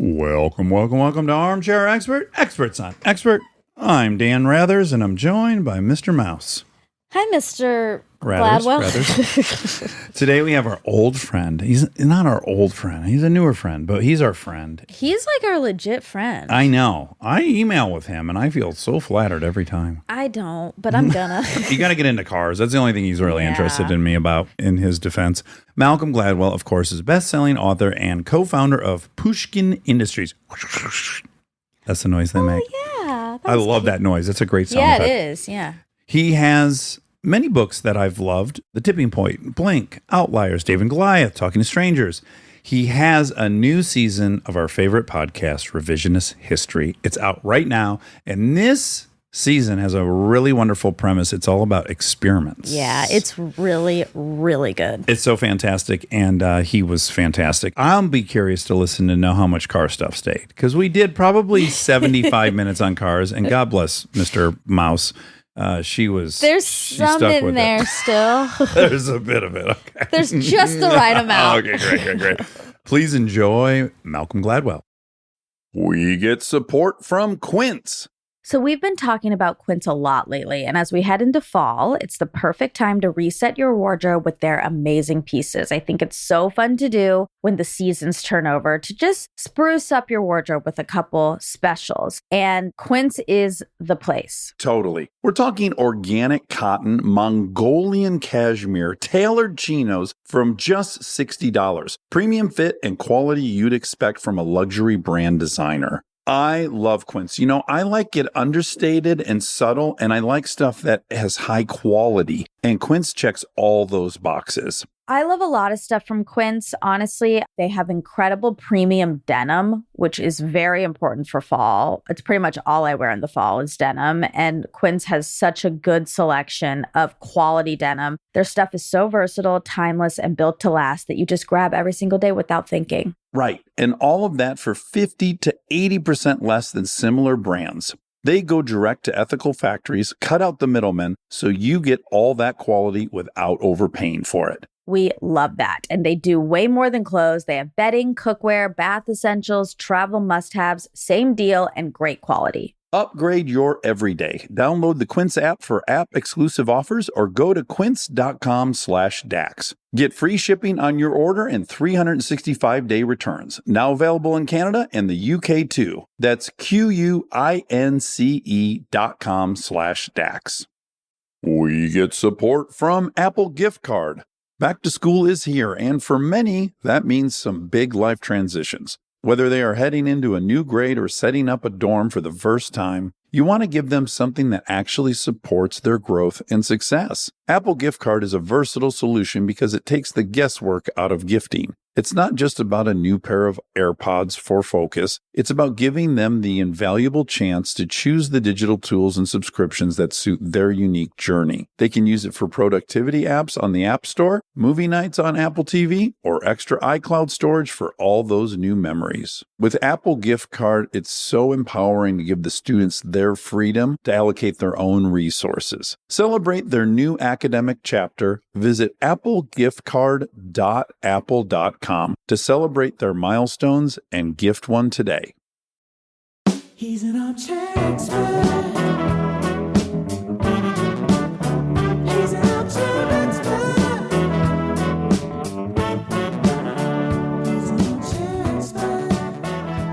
Welcome to Armchair Expert, Experts on Expert. I'm Dan Rathers, and I'm joined by Mr. Mouse. Hi, Mr. Gladwell. Rathers. Today we have our old friend. He's not our old friend. He's a newer friend, but he's our friend. He's like our legit friend. I know. I email with him, and I feel so flattered every time. I don't, but I'm gonna. You got to get into cars. That's the only thing he's really interested in me about, in his defense. Malcolm Gladwell, of course, is a best-selling author and co-founder of Pushkin Industries. That's the noise they make. Yeah. I love that noise. It's a great sound effect. Yeah, it is. Yeah. He has many books that I've loved. The Tipping Point, Blink, Outliers, Dave and Goliath, Talking to Strangers. He has a new season of our favorite podcast, Revisionist History. It's out right now. And this season has a really wonderful premise. It's all about experiments. Yeah, it's really, really good. It's so fantastic, and he was fantastic. I'll be curious to listen to know how much car stuff stayed, because we did probably 75 minutes on cars, and God bless Mr. Mouse. There's some in there still. There's a bit of it. Okay. There's just the right amount. Okay, great. Please enjoy Malcolm Gladwell. We get support from Quince. So we've been talking about Quince a lot lately, and as we head into fall, it's the perfect time to reset your wardrobe with their amazing pieces. I think it's so fun to do when the seasons turn over, to just spruce up your wardrobe with a couple specials, and Quince is the place. Totally. We're talking organic cotton, Mongolian cashmere, tailored chinos from just $60. Premium fit and quality you'd expect from a luxury brand designer. I love Quince. You know, I like it understated and subtle, and I like stuff that has high quality. And Quince checks all those boxes. I love a lot of stuff from Quince. Honestly, they have incredible premium denim, which is very important for fall. It's pretty much all I wear in the fall is denim. And Quince has such a good selection of quality denim. Their stuff is so versatile, timeless, and built to last that you just grab every single day without thinking. Right. And all of that for 50 to 80% less than similar brands. They go direct to ethical factories, cut out the middlemen, so you get all that quality without overpaying for it. We love that. And they do way more than clothes. They have bedding, cookware, bath essentials, travel must-haves, same deal, and great quality. Upgrade your everyday. Download the Quince app for app-exclusive offers or go to quince.com/DAX. Get free shipping on your order and 365-day returns. Now available in Canada and the UK too. That's QUINCE.com/DAX. We get support from Apple Gift Card. Back to school is here, and for many, that means some big life transitions. Whether they are heading into a new grade or setting up a dorm for the first time, you want to give them something that actually supports their growth and success. Apple Gift Card is a versatile solution because it takes the guesswork out of gifting. It's not just about a new pair of AirPods for focus. It's about giving them the invaluable chance to choose the digital tools and subscriptions that suit their unique journey. They can use it for productivity apps on the App Store, movie nights on Apple TV, or extra iCloud storage for all those new memories. With Apple Gift Card, it's so empowering to give the students their freedom to allocate their own resources. Celebrate their new academic chapter. Visit applegiftcard.apple.com to celebrate their milestones and gift one today. He's an armchair expert. He's an armchair expert. He's an armchair expert.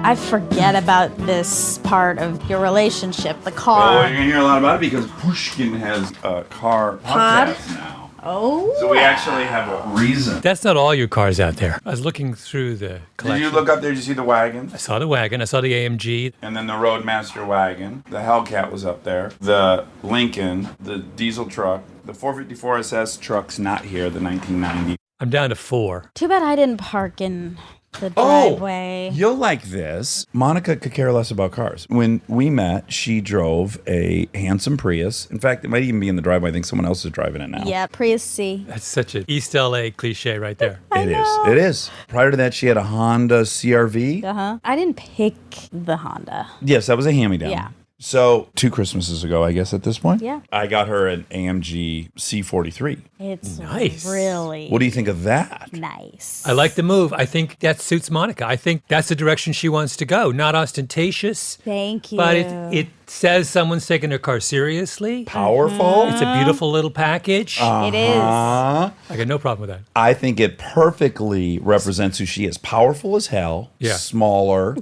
I forget about this part of your relationship, the car. Oh, you're going to hear a lot about it because Pushkin has a car podcast now. Oh. So we actually have a reason. That's not all your cars out there. I was looking through the collection. Did you look up there? Did you see the wagon? I saw the wagon. I saw the AMG. And then the Roadmaster wagon. The Hellcat was up there. The Lincoln. The diesel truck. The 454 SS truck's not here, the 1990. I'm down to 4. Too bad I didn't park in the driveway. You'll like this. Monica could care less about cars. When we met, she drove a handsome Prius. In fact, it might even be in the driveway. I think someone else is driving it now. Yeah, Prius C. That's such an East LA cliche right there. It is. Prior to that, she had a Honda CRV. I didn't pick the Honda. Yes, that was a hand-me-down. Yeah. So 2 Christmases ago, I guess at this point, Yeah. I got her an AMG C43. It's Nice. really What do you think of that? nice. I like the move. I think that suits Monica. I think that's the direction she wants to go. Not ostentatious, Thank you. but it says someone's taking their car seriously. Powerful. It's a beautiful little package. It is. Uh, I got no problem with that. I think it perfectly represents who she is. Powerful as hell, Yeah. smaller,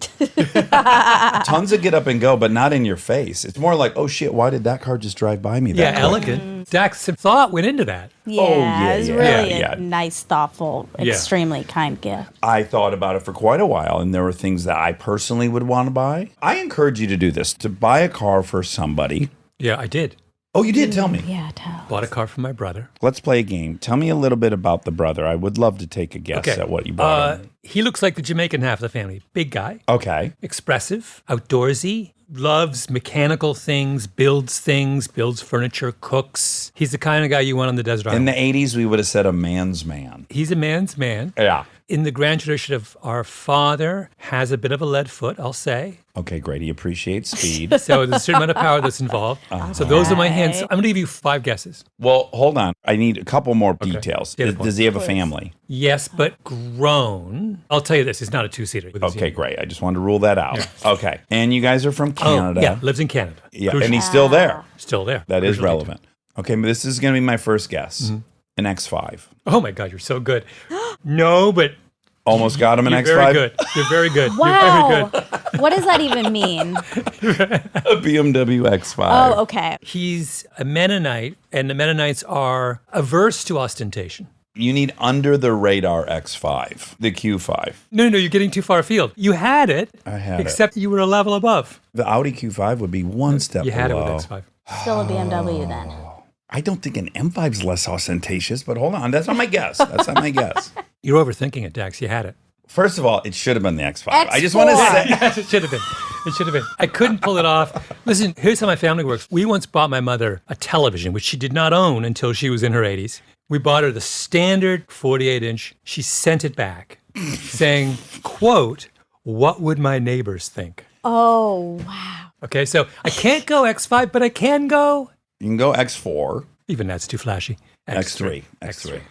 tons of get up and go, but not in your face. It's more like, oh shit, why did that car just drive by me? Yeah, That quick? elegant. Dax, some thought went into that. Yeah, yeah, it was yeah, really yeah. a nice, thoughtful, Yeah. extremely kind gift. I thought about it for quite a while, and there were things that I personally would want to buy. I encourage you to do this, to buy a car for somebody. Yeah, I did. Oh, you did tell me. Yeah, tell. Bought a car for my brother. Let's play a game. Tell me a little bit about the brother. I would love to take a guess Okay. at what you bought him. He looks like the Jamaican half of the family. Big guy, Okay. expressive, outdoorsy, loves mechanical things, builds furniture, cooks. He's the kind of guy you want on the desert In island. the 80s, we would have said a man's man. He's a man's man. Yeah. In the grand tradition of our father, has a bit of a lead foot, I'll say. Okay, great. He appreciates speed. So there's a certain amount of power that's involved. So those are my hints. I'm going to give you 5 guesses. Well, hold on. I need a couple more details. Data Does points. he have a family? Yes, but grown. I'll tell you this, it's not a 2-seater. Okay, great. I just wanted to rule that out. Okay. And you guys are from Canada. Oh, yeah, lives in Canada. Yeah, Crucial. and he's still there. Still there. That is Crucial relevant. Okay, but this is going to be my first guess. Mm-hmm. An X5. Oh my God, you're so good. No, but Almost got him an you're X5. very good. You're very good. Wow. You're very good. What does that even mean? A BMW X5. Oh, okay. He's a Mennonite, and the Mennonites are averse to ostentation. You need under the radar X5, the Q5. No, you're getting too far afield. You had it. I had it. Except you were a level above. The Audi Q5 would be one step You had below. it with X5. Still a BMW then. I don't think an M5's less ostentatious, but hold on. That's not my guess. That's not my guess. You're overthinking it, Dax. You had it. First of all, it should have been the X5. X4. I just want to say. Yes, it should have been. It should have been. I couldn't pull it off. Listen, here's how my family works. We once bought my mother a television, which she did not own until she was in her 80s. We bought her the standard 48-inch. She sent it back saying, quote, "What would my neighbors think?" Oh, wow. Okay, so I can't go X5, but I can go. You can go X4, Even that's too flashy. X3.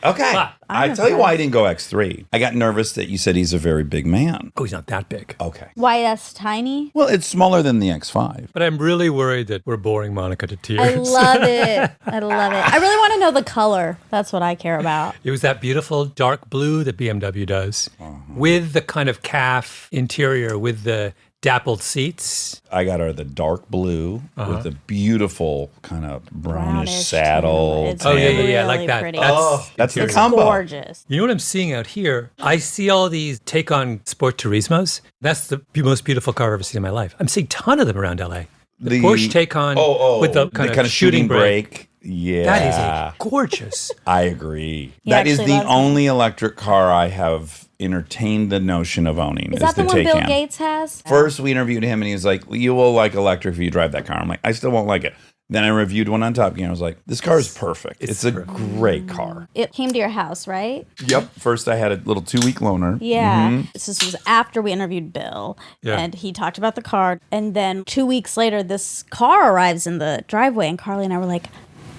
Okay. But- I tell you why I didn't go X3. I got nervous that you said he's a very big man. Oh, he's not that big. Okay. Why that's tiny? Well, it's smaller than the X5. But I'm really worried that we're boring Monica to tears. I love it. I love it. I really want to know the color. That's what I care about. It was that beautiful dark blue that BMW does with the kind of calf interior with the dappled seats. I got her the dark blue with the beautiful kind of brownish Brownish saddle. tan. It's Oh, yeah, really like that. pretty. That's the interior. combo. Gorgeous. You know what I'm seeing out here? I see all these take-on Sport Turismos. That's the most beautiful car I've ever seen in my life. I'm seeing a ton of them around LA. The Porsche Taycan with the kind of shooting brake. Yeah. That is a gorgeous. I agree. He That is actually the loves only electric car I have entertained the notion of owning. Is that the one Bill Taycan. Gates has? First, we interviewed him, and he was like, "You will like electric if you drive that car." I'm like, "I still won't like it." Then I reviewed one on Top Gear. I was like, "This car is perfect. It's a great car." It came to your house, right? Yep. First, I had a little 2-week loaner. Yeah. This was after we interviewed Bill, Yeah. and he talked about the car. And then 2 weeks later, this car arrives in the driveway, and Carly and I were like,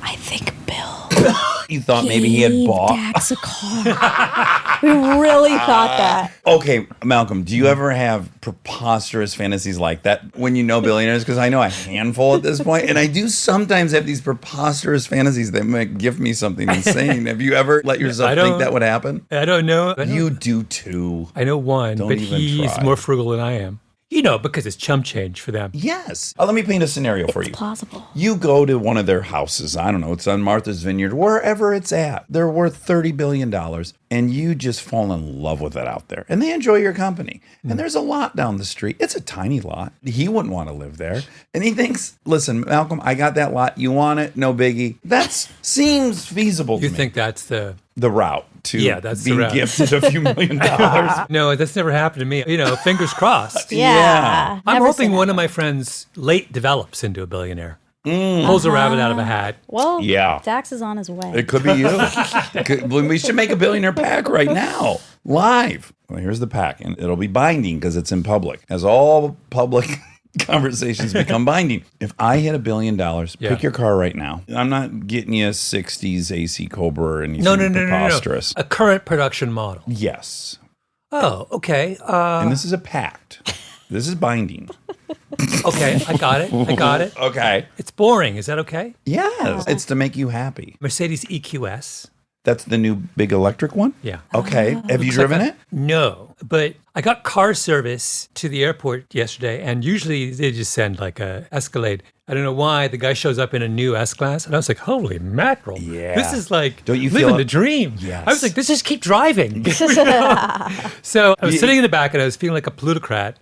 I think Bill You thought maybe he had gave bought. Dax a car. We really thought that. Okay, Malcolm, do you ever have preposterous fantasies like that when you know billionaires? Because I know a handful at this point, and I do sometimes have these preposterous fantasies that might give me something insane. Have you ever let yourself I think don't- that would happen? I don't know. You do too. I know one, Don't but even he's try. more frugal than I am. You know, because it's chump change for them. Yes. Let me paint a scenario for you. Plausible. You go to one of their houses. I don't know. It's on Martha's Vineyard, wherever it's at. They're worth $30 billion. And you just fall in love with it out there. And they enjoy your company. And there's a lot down the street. It's a tiny lot. He wouldn't want to live there. And he thinks, listen, Malcolm, I got that lot. You want it? No biggie. That seems feasible to You me. think that's the... The route to Yeah, that's the being route. gifted a few $1 million. No, that's never happened to me. You know, fingers crossed. Yeah. I'm Never hoping seen one that. of my friends late develops into a billionaire. Pulls a rabbit out of a hat. Well, Yeah. Dax is on his way. It could be you. We should make a billionaire pack right now, live. Well, here's the pack, and it'll be binding because it's in public. As all public conversations become binding. If I hit $1 billion, Yeah. pick your car right now. I'm not getting you a 60s AC Cobra or anything No. preposterous. A current production model. Yes. Oh, okay. And this is a pact. This is binding. Okay, I got it. Okay. It's boring. Is that okay? Yes. It's to make you happy. Mercedes EQS. That's the new big electric one? Yeah. Okay. Have you driven it? No, but I got car service to the airport yesterday, and usually they just send like a Escalade. I don't know why. The guy shows up in a new S-Class, and I was like, holy mackerel. Yeah. This is like Don't you living feel the it? dream. Yes. I was like, let's just keep driving. So I was sitting in the back, and I was feeling like a plutocrat.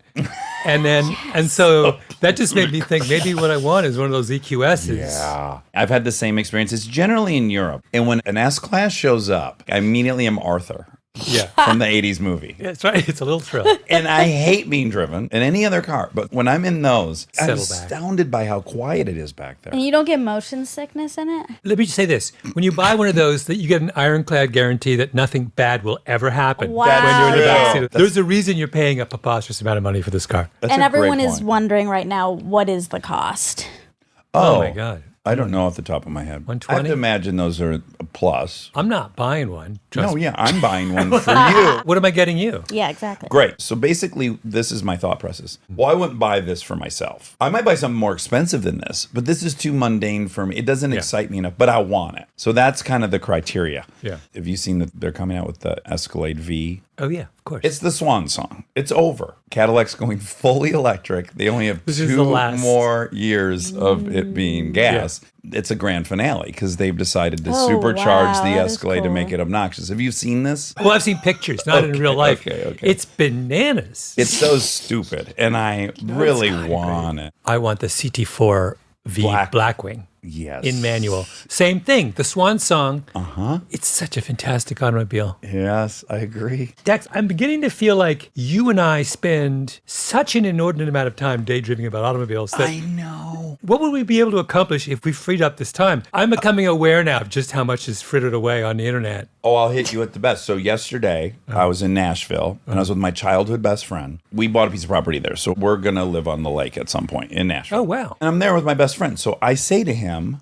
And so that just made me think maybe what I want is one of those EQSs. Yeah. I've had the same experience. It's generally in Europe. And when an S-Class shows up, I immediately am Arthur Yeah. from the 80s movie. That's right. It's a little thrill. And I hate being driven in any other car. But when I'm in those, I'm Settle back. astounded by how quiet it is back there. And you don't get motion sickness in it? Let me just say this. When you buy one of those, that you get an ironclad guarantee that nothing bad will ever happen Wow. when you're in the That's backseat. true. There's a reason you're paying a preposterous amount of money for this car. That's And a great everyone is point. wondering right now, what is the cost? Oh my God. I don't know off the top of my head. I have 120? to imagine those are a plus. I'm not buying one. Trust No, me. yeah, I'm buying one for you. What am I getting you? Yeah, exactly. Great. So basically, this is my thought process. Well, I wouldn't buy this for myself. I might buy something more expensive than this, but this is too mundane for me. It doesn't excite me enough, but I want it. So that's kind of the criteria. Yeah. Have you seen that they're coming out with the Escalade V? Oh, yeah, of course. It's the swan song. It's over. Cadillac's going fully electric. They only have This is the 2 last. more years of it being gas. It's a grand finale because they've decided to Oh, supercharge wow, the that is Escalade to cool. make it obnoxious. Have you seen this? Well, I've seen pictures, not in Okay, real life. okay. It's bananas. It's so stupid, and I really want it. I want the CT4 V Blackwing Yes. in manual. Same thing. The Swan Song. It's such a fantastic automobile. Yes, I agree. Dex, I'm beginning to feel like you and I spend such an inordinate amount of time daydreaming about automobiles that I know. what would we be able to accomplish if we freed up this time? I'm becoming aware now of just how much is frittered away on the internet. Oh, I'll hit you at the best. So yesterday, I was in Nashville, and I was with my childhood best friend. We bought a piece of property there, so we're going to live on the lake at some point in Nashville. Oh, wow. And I'm there with my best friend. So I say to him,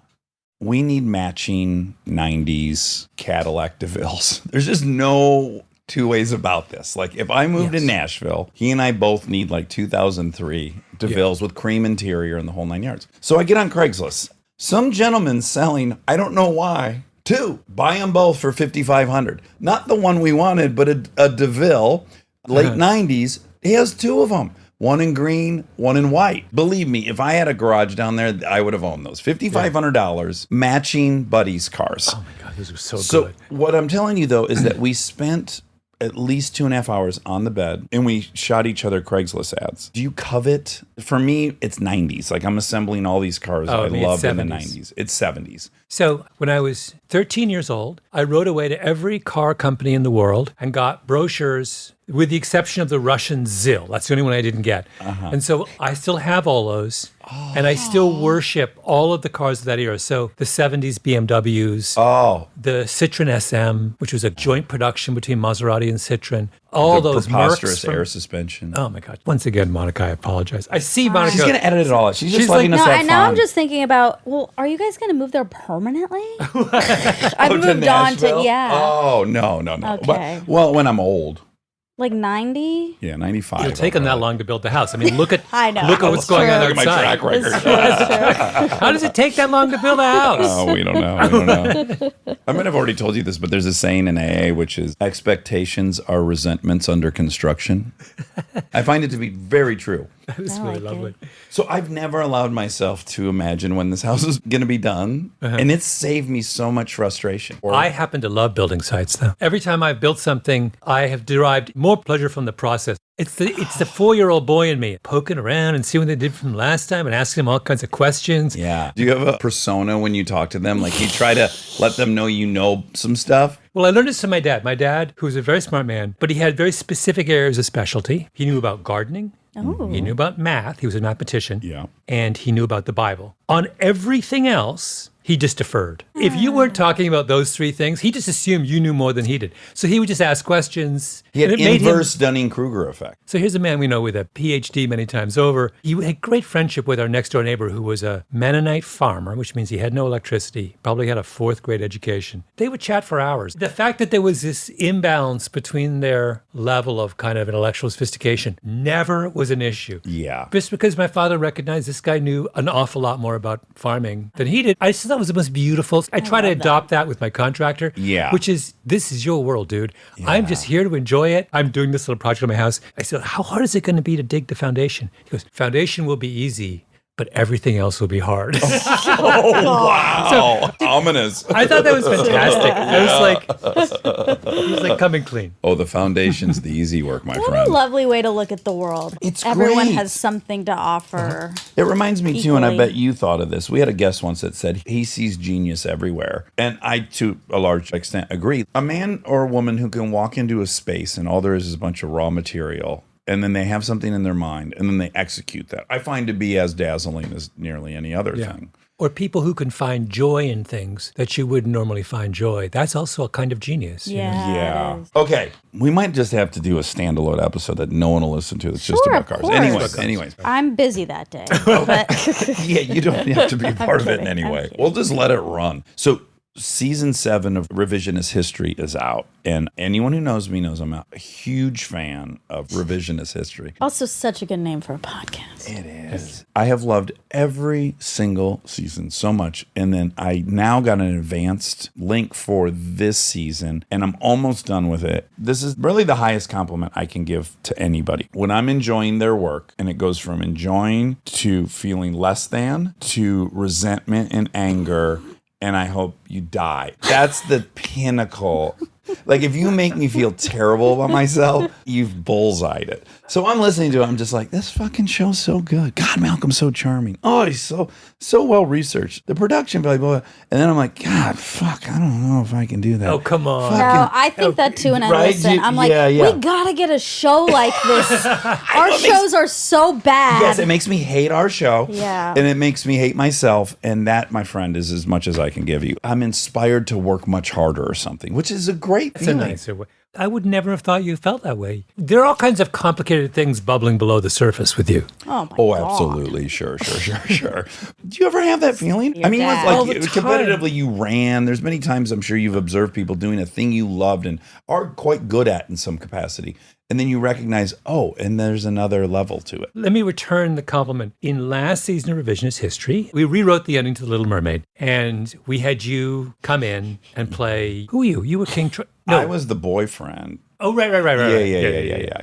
we need matching 90s Cadillac DeVilles. There's just no two ways about this. Like, if I moved to Nashville, he and I both need like 2003 DeVilles with cream interior and the whole 9 yards. So I get on Craigslist. Some gentleman selling, I don't know why, 2. Buy them both for $5,500. Not the one we wanted, but a DeVille, late 90s. He has 2 of them. One in green, one in white. Believe me, if I had a garage down there, I would have owned those. $5,500 matching buddies' cars. Oh, my God. Those are so So good. what I'm telling you, though, is that we spent at least 2.5 hours on the bed, and we shot each other Craigslist ads. Do you covet? For me, it's 90s. Like, I'm assembling all these cars Oh, I I mean, it's loved in the 70s. 90s. It's 70s. So when I was 13 years old, I rode away to every car company in the world and got brochures, with the exception of the Russian ZIL. That's the only one I didn't get. And so I still have all those, and I still worship all of the cars of that era. So the 70s BMWs, Oh, the Citroen SM, which was a joint production between Maserati and Citroen, all the those preposterous Mercs from- air suspension. Oh my God. Once again, Monica, I apologize. I see Monica. She's going to edit it all out. She's just She's letting like, us No, have and fun. now I'm just thinking about, well, are you guys going to move there permanently? I've Oh, to moved on to, Nashville? yeah, Oh, no. Okay. Well, when I'm old. like 90. Yeah, 95. It'll take them that long to build the house. I mean, look at I know. look at what's going on True. Look at my outside. track record. It's true. How does it take that long to build a house? Oh, we don't know. I don't know. I might have already told you this, but there's a saying in AA which is expectations are resentments under construction. I find it to be very true. It's I really like lovely. So I've never allowed myself to imagine when this house is going to be done, and it's saved me so much frustration. I happen to love building sites, though. Every time I've built something, I have derived more pleasure from the process. It's the 4-year-old boy in me poking around and seeing what they did from last time and asking them all kinds of questions. Yeah. Do you have a persona when you talk to them? Like you try to let them know you know some stuff? Well, I learned this from my dad. My dad, who was a very smart man, but he had very specific areas of specialty. He knew about gardening. Oh. He knew about math. He was a mathematician. Yeah. And he knew about the Bible. On everything else, he just deferred. If you weren't talking about those three things, he just assumed you knew more than he did. So he would just ask questions. He had and it made him- inverse Dunning-Kruger effect. So here's a man we know with a PhD many times over. He had great friendship with our next door neighbor who was a Mennonite farmer, which means he had no electricity, probably had a fourth grade education. They would chat for hours. The fact that there was this imbalance between their level of kind of intellectual sophistication never was an issue. Yeah. Just because my father recognized this guy knew an awful lot more about farming than he did. I just thought it was the most beautiful. I try to adopt that with my contractor. Yeah. Which is, this is your world, dude. I'm just here to enjoy it. I'm doing this little project on my house. I said, how hard is it going to be to dig the foundation? He goes, foundation will be easy, but everything else will be hard. Wow. Ominous. I thought that was fantastic. It was like coming clean. Oh, the foundation's the easy work, my What friend. a lovely way to look at the world. It's Everyone great. has something to offer. It reminds me too, and I Equally. bet you thought of this. We had a guest once that said he sees genius everywhere. And I, to a large extent, agree. A man or a woman who can walk into a space and all there is a bunch of raw material, and then they have something in their mind, and then they execute that, I find to be as dazzling as nearly any other thing. Or people who can find joy in things that you wouldn't normally find joy. That's also a kind of genius. you know? Yeah. it is. Okay. We might just have to do a standalone episode that no one will listen to. It's just Sure, about of cars. course. Anyways. I'm busy that day. But Yeah, you don't have to be a part of it in kidding, any I'm way. kidding. We'll just let it run. So season 7 of Revisionist History is out. And anyone who knows me knows I'm a huge fan of Revisionist History. also such a good name for a podcast. It is. I have loved every single season so much. And then I now got an advanced link for this season, and I'm almost done with it. This is really the highest compliment I can give to anybody. When I'm enjoying their work, and it goes from enjoying to feeling less than to resentment and anger, and I hope you die. That's the pinnacle. Like, if you make me feel terrible about myself, you've bullseyed it. So I'm listening to it. I'm just like, this fucking show's so good. God, Malcolm's so charming. Oh, he's so well researched. The production, blah, blah, blah. And then I'm like, God, fuck, I don't know if I can do that. Oh, come on. No, I think that too, and I right? listen. I'm like, Yeah, yeah. we gotta get a show like this. Our shows are so bad. Yes, it makes me hate our show. Yeah. And it makes me hate myself. And that, my friend, is as much as I can give you. I'm inspired to work much harder or something, which is a great It's a feeling. nicer way. I would never have thought you felt that way. There are all kinds of complicated things bubbling below the surface with you. Oh my Oh, god. absolutely. Sure. Do you ever have that feeling? Your I mean, dad. like All the time. competitively, you ran. There's many times I'm sure you've observed people doing a thing you loved and are quite good at in some capacity. And then you recognize, oh, and there's another level to it. Let me return the compliment. In last season of Revisionist History, we rewrote the ending to The Little Mermaid, and we had you come in and play. Who were you? You were King Troy. No. I was the boyfriend. Oh, right.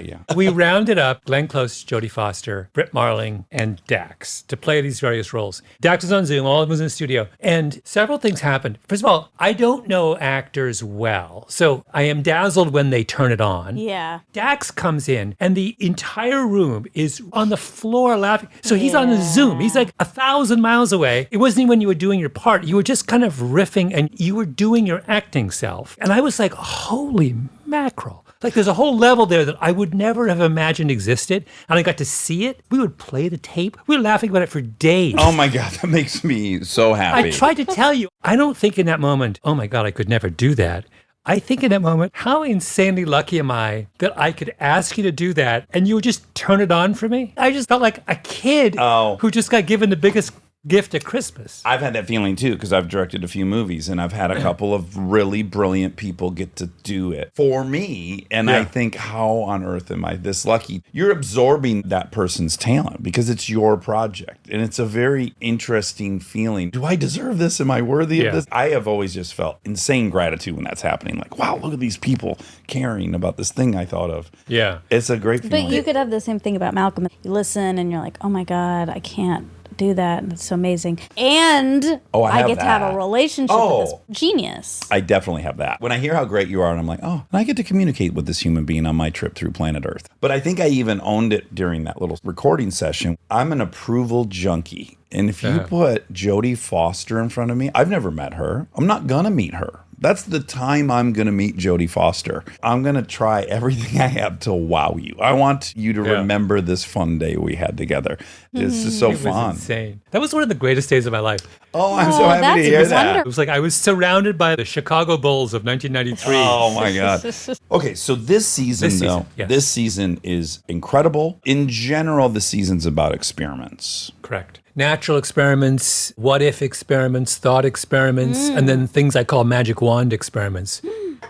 Yeah. We rounded up Glenn Close, Jodie Foster, Britt Marling, and Dax to play these various roles. Dax was on Zoom, all of them was in the studio, and several things happened. First of all, I don't know actors well, so I am dazzled when they turn it on. Yeah. Dax comes in, and the entire room is on the floor laughing. So he's on the Zoom. He's like 1,000 miles away. It wasn't even when you were doing your part. You were just kind of riffing, and you were doing your acting self. And I was like, holy mackerel. Like, there's a whole level there that I would never have imagined existed. And I got to see it. We would play the tape. We were laughing about it for days. Oh my God, that makes me so happy. I tried to tell you. I don't think in that moment, oh my God, I could never do that. I think in that moment, how insanely lucky am I that I could ask you to do that and you would just turn it on for me? I just felt like a kid who just got given the biggest gift at Christmas. I've had that feeling too, because I've directed a few movies and I've had a couple of really brilliant people get to do it for me. And I think, how on earth am I this lucky? You're absorbing that person's talent because it's your project. And it's a very interesting feeling. Do I deserve this? Am I worthy of this? I have always just felt insane gratitude when that's happening. Like, wow, look at these people caring about this thing I thought of. Yeah. It's a great feeling. But you could have the same thing about Malcolm. You listen and you're like, oh my God, I can't do that. And it's so amazing. And I have get to have that. a relationship with this genius. I definitely have that. When I hear how great you are, and I'm like, oh, and I get to communicate with this human being on my trip through planet Earth. But I think I even owned it during that little recording session. I'm an approval junkie. And if you put Jodie Foster in front of me, I've never met her. I'm not going to meet her. That's the time I'm going to meet Jodie Foster. I'm going to try everything I have to wow you. I want you to remember this fun day we had together. This is so It was fun. insane. That was one of the greatest days of my life. Oh, I'm so happy to that's hear that. It was like I was surrounded by the Chicago Bulls of 1993. Oh my God. Okay, so this season, yes. this season is incredible. In general, the season's about experiments. Correct. Natural experiments, what if experiments, thought experiments, and then things I call magic wand experiments,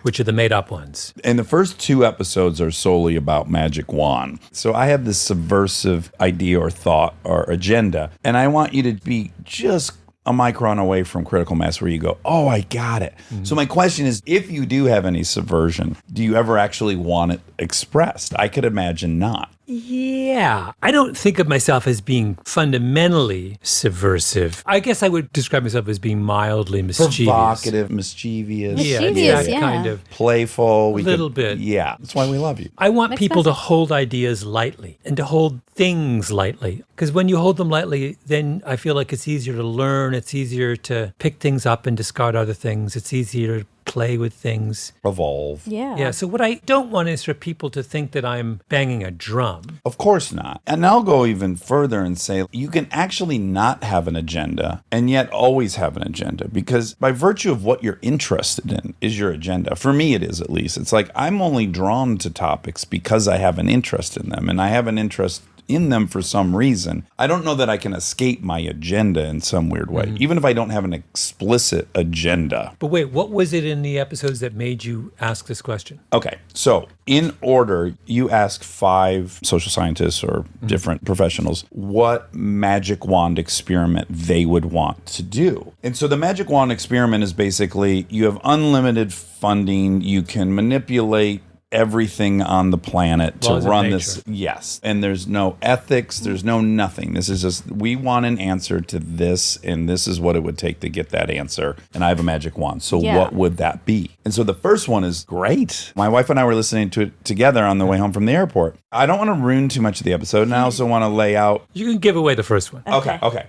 which are the made up ones. And the first 2 episodes are solely about magic wand. So I have this subversive idea or thought or agenda, and I want you to be just a micron away from critical mass where you go, oh, I got it. So my question is, if you do have any subversion, do you ever actually want it expressed? I could imagine not. Yeah. I don't think of myself as being fundamentally subversive. I guess I would describe myself as being mildly mischievous. Provocative, mischievous. Yeah, Mischievous, that yeah. kind of. Playful. A little bit. Yeah, that's why we love you. I want Makes people to sense. hold ideas lightly and to hold things lightly. Because when you hold them lightly, then I feel like it's easier to learn. It's easier to pick things up and discard other things. It's easier to play with things. Evolve. Yeah. Yeah. So what I don't want is for people to think that I'm banging a drum. Of course not. And I'll go even further and say you can actually not have an agenda and yet always have an agenda, because by virtue of what you're interested in is your agenda. For me, it is, at least. It's like I'm only drawn to topics because I have an interest in them, and I have an interest in them for some reason. I don't know that I can escape my agenda in some weird way, even if I don't have an explicit agenda. But wait, what was it in the episodes that made you ask this question? Okay, so in order, you ask 5 social scientists or different professionals what magic wand experiment they would want to do. And so the magic wand experiment is basically you have unlimited funding, you can manipulate everything on the planet to Laws of run nature. this. Yes. And there's no ethics, there's no nothing. This is just, we want an answer to this, and this is what it would take to get that answer. And I have a magic wand. So Yeah. what would that be? And so the first one is great. My wife and I were listening to it together on the way home from the airport. I don't want to ruin too much of the episode, and I also want to lay out. You can give away the first one. Okay.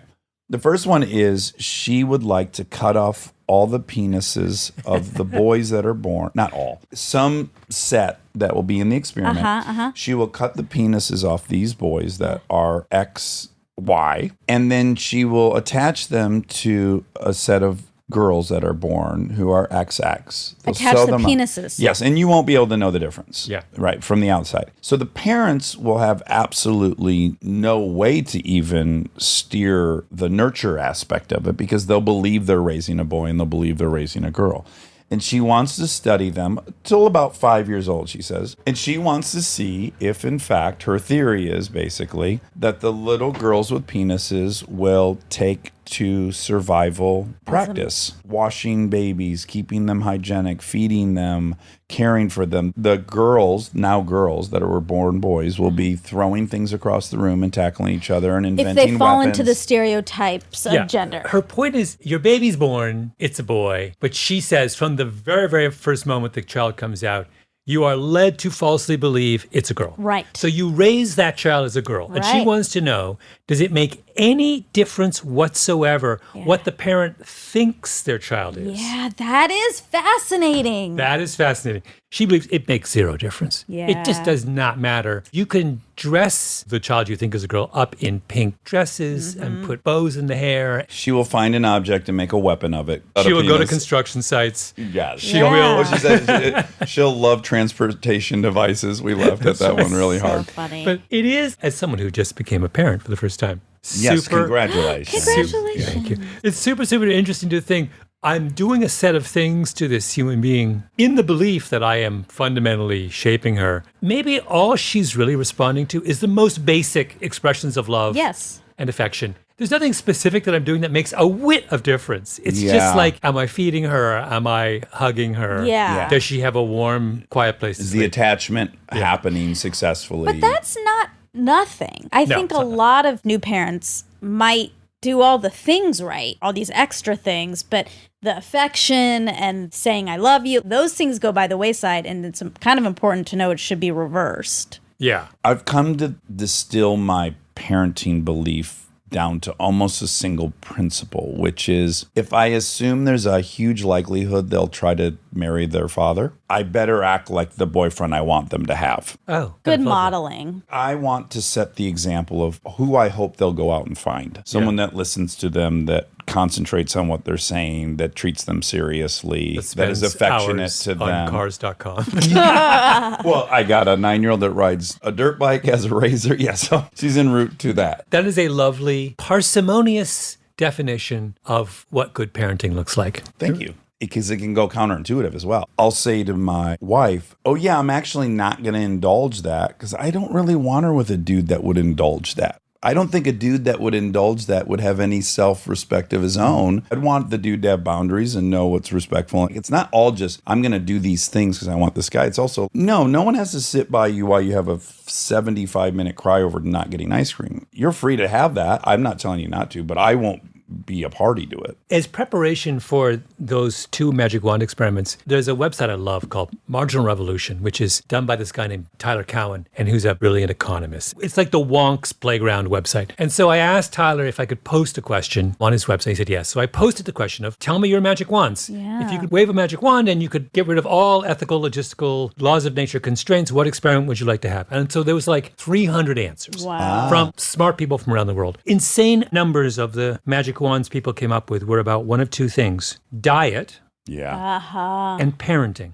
The first one is she would like to cut off all the penises of the boys that are born. Not all. Some set that will be in the experiment. She will cut the penises off these boys that are XY, and then she will attach them to a set of girls that are born who are XX. They'll Attach sew the them up. penises. Yes, and you won't be able to know the difference. Yeah. Right, from the outside. So the parents will have absolutely no way to even steer the nurture aspect of it, because they'll believe they're raising a boy and they'll believe they're raising a girl. And she wants to study them till about 5 years old, she says. And she wants to see if, in fact, her theory is basically that the little girls with penises will take to survival practice. Washing babies, keeping them hygienic, feeding them, caring for them. The girls, now girls that were born boys, will be throwing things across the room and tackling each other and inventing If they fall weapons. into the stereotypes of gender. Her point is your baby's born, it's a boy. But she says from the very, very first moment the child comes out, you are led to falsely believe it's a girl. Right. So you raise that child as a girl. And she Right. wants to know, does it make any difference whatsoever what the parent thinks their child is? Yeah, that is fascinating. That is fascinating. She believes it makes zero difference. It just Yeah. does not matter. You can dress the child you think is a girl up in pink dresses and put bows in the hair. She will find an object and make a weapon of it. She will go to penis. construction sites. Yes. She Yeah. will. Well, she said she'll love transportation devices. We laughed at that one really so hard. funny. But it is, as someone who just became a parent for the first time, Yes, super, congratulations. Congratulations. Thank you. It's super, super interesting to think I'm doing a set of things to this human being in the belief that I am fundamentally shaping her. Maybe all she's really responding to is the most basic expressions of love Yes. and affection. There's nothing specific that I'm doing that makes a whit of difference. It's Yeah. just like, am I feeding her? Am I hugging her? Yeah. Does she have a warm, quiet place to Is the sleep? attachment happening successfully? But that's not nothing. I No, think it's a not nothing. lot of new parents might do all the things right, all these extra things, but the affection and saying I love you, those things go by the wayside, and it's kind of important to know it should be reversed. Yeah. I've come to distill my parenting belief down to almost a single principle, which is if I assume there's a huge likelihood they'll try to marry their father, I better act like the boyfriend I want them to have. Oh, Good that's lovely. modeling. I want to set the example of who I hope they'll go out and find. Someone that listens to them, that concentrates on what they're saying, that treats them seriously, that is spends affectionate hours to on them. cars.com. Well, I got a 9-year-old that rides a dirt bike, has a razor. Yeah, so she's en route to that. That is a lovely, parsimonious definition of what good parenting looks like. Thank you. Because it can go counterintuitive as well. I'll say to my wife, oh yeah, I'm actually not going to indulge that because I don't really want her with a dude that would indulge that. I don't think a dude that would indulge that would have any self-respect of his own. I'd want the dude to have boundaries and know what's respectful. It's not all just, I'm going to do these things because I want this guy. It's also, no one has to sit by you while you have a 75-minute cry over not getting ice cream. You're free to have that. I'm not telling you not to, but I won't be a party to it. As preparation for those 2 magic wand experiments, there's a website I love called Marginal Revolution, which is done by this guy named Tyler Cowen, and who's a brilliant economist. It's like the wonks playground website. And so I asked Tyler if I could post a question on his website. He said yes. So I posted the question of, tell me your magic wands. Yeah. If you could wave a magic wand and you could get rid of all ethical, logistical, laws of nature constraints, what experiment would you like to have? And so there was like 300 answers Wow. from smart people from around the world. Insane numbers of the magic wands people came up with were about one of 2 things: diet Yeah. and parenting.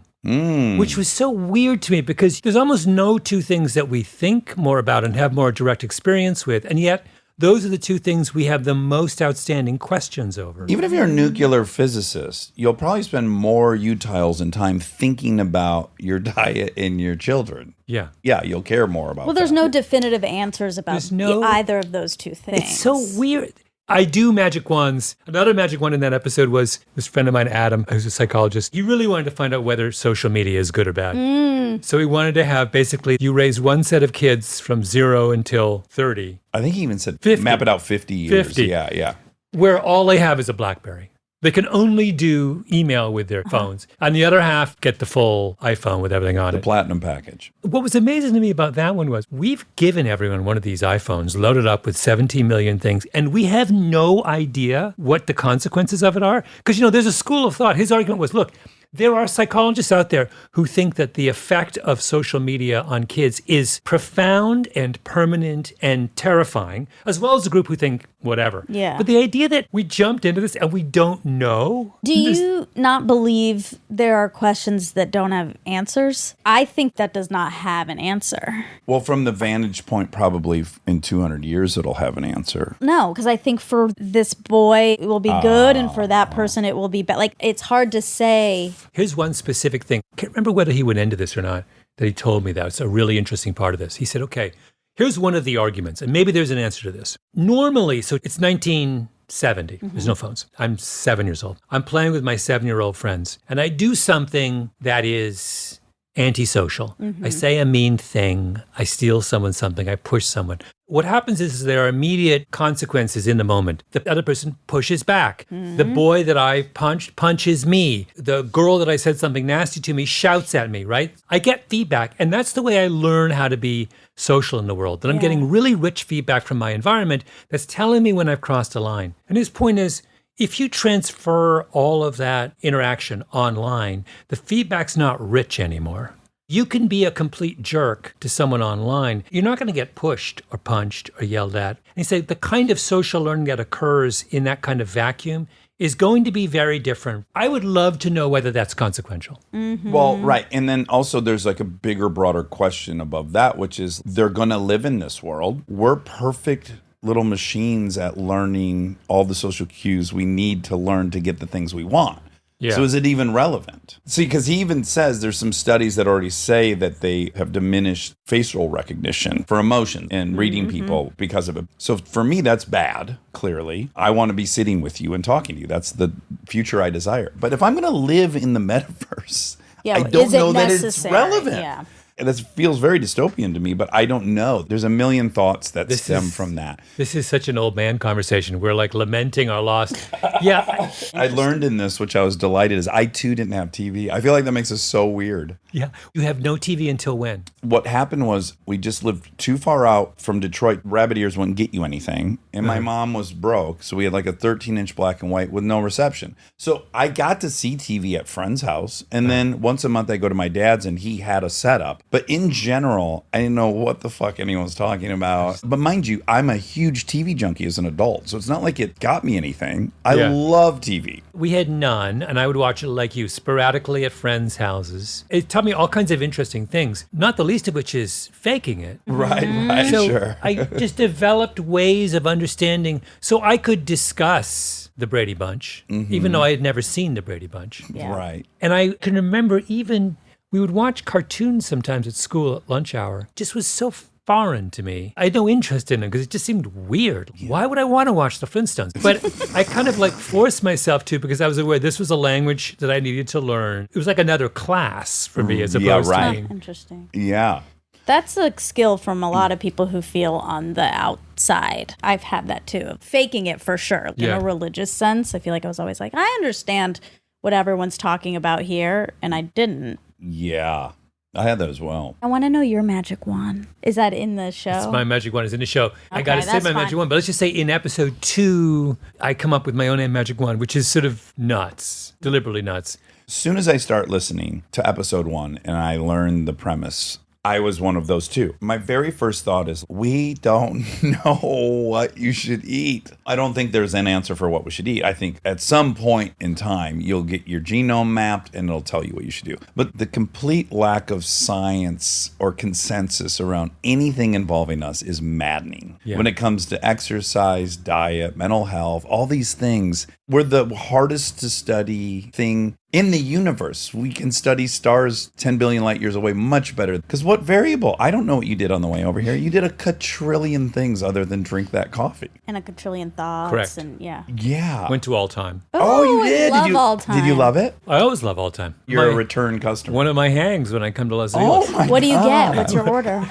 Which was so weird to me because there's almost no 2 things that we think more about and have more direct experience with. And yet those are the 2 things we have the most outstanding questions over. Even if you're a nuclear physicist, you'll probably spend more utiles and time thinking about your diet and your children. Yeah. Yeah, you'll care more about Well, there's that. no definitive answers about There's no- either of those 2 things. It's so weird. I do magic wands. Another magic wand in that episode was this friend of mine, Adam, who's a psychologist. He really wanted to find out whether social media is good or bad. So he wanted to have basically you raise one set of kids from 0 until 30, I think he even said 50. map it out 50 years. 50. Yeah. where all they have is a BlackBerry. They can only do email with their phones. And the other half get the full iPhone with everything on The it. platinum package. What was amazing to me about that one was we've given everyone one of these iPhones loaded up with 17 million things, and we have no idea what the consequences of it are. Because, there's a school of thought. His argument was, look, there are psychologists out there who think that the effect of social media on kids is profound and permanent and terrifying, as well as a group who think whatever. Yeah. But the idea that we jumped into this and we don't know. Do you not believe there are questions that don't have answers? I think that does not have an answer. Well, from the vantage point, probably in 200 years, it'll have an answer. No, because I think for this boy, it will be good, and for that person, it will be bad. Like, it's hard to say. Here's one specific thing. I can't remember whether he went into this or not, that he told me that. It's a really interesting part of this. He said, okay, here's one of the arguments, and maybe there's an answer to this. Normally, so it's 1970. There's no phones. I'm 7 years old. I'm playing with my 7-year-old friends, and I do something that is antisocial. I say a mean thing. I steal someone something. I push someone. What happens is there are immediate consequences in the moment. The other person pushes back. The boy that I punched punches me. The girl that I said something nasty to me shouts at me, right? I get feedback, and that's the way I learn how to be social in the world, that I'm getting really rich feedback from my environment that's telling me when I've crossed a line. And his point is, if you transfer all of that interaction online, the feedback's not rich anymore. You can be a complete jerk to someone online. You're not going to get pushed or punched or yelled at. And you say the kind of social learning that occurs in that kind of vacuum is going to be very different. I would love to know whether that's consequential. Well, right. And then also there's like a bigger, broader question above that, which is they're going to live in this world. We're perfect little machines at learning all the social cues we need to learn to get the things we want. Yeah. So is it even relevant? See, because he even says there's some studies that already say that they have diminished facial recognition for emotion and reading people because of it. So for me, that's bad, clearly. I want to be sitting with you and talking to you. That's the future I desire. But if I'm going to live in the metaverse, I don't is it know that it's necessary? relevant. Yeah. And this feels very dystopian to me, but I don't know. There's a million thoughts that stem from that. This is such an old man conversation. We're like lamenting our loss. Yeah. I learned in this, which I was delighted, is I too didn't have TV. I feel like that makes us so weird. Yeah. You have no TV until when? What happened was we just lived too far out from Detroit. Rabbit ears wouldn't get you anything. And my mom was broke. So we had like a 13-inch black and white with no reception. So I got to see TV at friend's house. And then once a month I go to my dad's and he had a setup. But in general, I didn't know what the fuck anyone was talking about. But mind you, I'm a huge TV junkie as an adult. So it's not like it got me anything. I love TV. We had none, and I would watch it like you, sporadically at friends' houses. It taught me all kinds of interesting things, not the least of which is faking it. Right, So sure. I just developed ways of understanding so I could discuss the Brady Bunch, even though I had never seen the Brady Bunch. Yeah. Right. And I can remember even we would watch cartoons sometimes at school at lunch hour. It just was so foreign to me. I had no interest in them because it just seemed weird. Why would I want to watch the Flintstones? But I kind of like forced myself to because I was aware this was a language that I needed to learn. It was like another class for me as opposed right. to Huh, being interesting. Yeah. That's a skill from a lot of people who feel on the outside. I've had that too, of faking it for sure. In Yeah. a religious sense, I feel like I was always like, I understand what everyone's talking about here, and I didn't. Yeah. I had that as well. I want to know your magic wand. Is that in the show? It's my magic wand is in the show. I got to say that's my fine. magic wand, but let's just say in episode 2, I come up with my own magic wand, which is sort of nuts, deliberately nuts. As soon as I start listening to episode 1 and I learn the premise, I was one of those too. My very first thought is, we don't know what you should eat. I don't think there's an answer for what we should eat. I think at some point in time, you'll get your genome mapped and it'll tell you what you should do. But the complete lack of science or consensus around anything involving us is maddening. Yeah. When it comes to exercise, diet, mental health, all these things, we're the hardest to study thing in the universe. We can study stars 10 billion light years away much better. Because what variable? I don't know what you did on the way over here. You did a quadrillion things other than drink that coffee. And a quadrillion thoughts. Correct. And yeah. Yeah. Went to All Time. Oh, you did? I love did you, All Time. Did you love it? I always love All Time. You're a My- return customer. one of my hangs when I come to Los Oh Angeles. my What do you God. get? What's your order?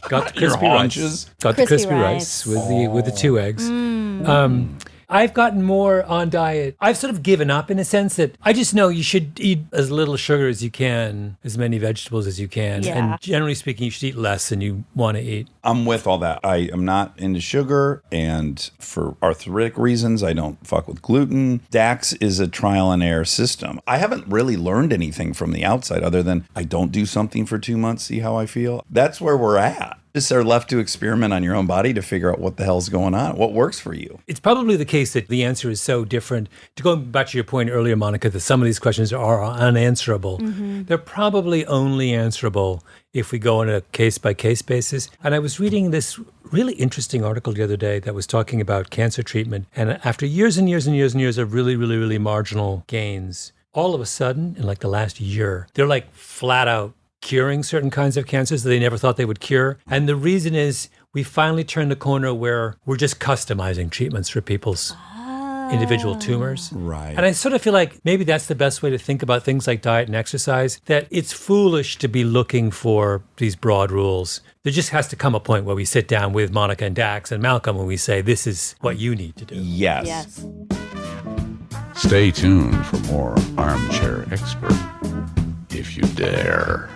Got the Your crispy haunches? rice. Got the Crispy crispy rice with the 2 eggs. I've gotten more on diet. I've sort of given up in a sense that I just know you should eat as little sugar as you can, as many vegetables as you can. Yeah. And generally speaking, you should eat less than you want to eat. I'm with all that. I am not into sugar, and for arthritic reasons, I don't fuck with gluten. DAX is a trial and error system. I haven't really learned anything from the outside other than I don't do something for 2 months, see how I feel. That's where we're at. Just are left to experiment on your own body to figure out what the hell's going on, what works for you. It's probably the case that the answer is so different. To go back to your point earlier, Monica, that some of these questions are unanswerable. They're probably only answerable if we go on a case-by-case basis. And I was reading this really interesting article the other day that was talking about cancer treatment. And after years and years and years and years of really, really, really marginal gains, all of a sudden, in like the last year, they're like flat out curing certain kinds of cancers that they never thought they would cure. And the reason is we finally turned the corner where we're just customizing treatments for people's individual tumors. Right. And I sort of feel like maybe that's the best way to think about things like diet and exercise, that it's foolish to be looking for these broad rules. There just has to come a point where we sit down with Monica and Dax and Malcolm and we say, this is what you need to do. Yes. Yes. Stay tuned for more Armchair Expert, if you dare.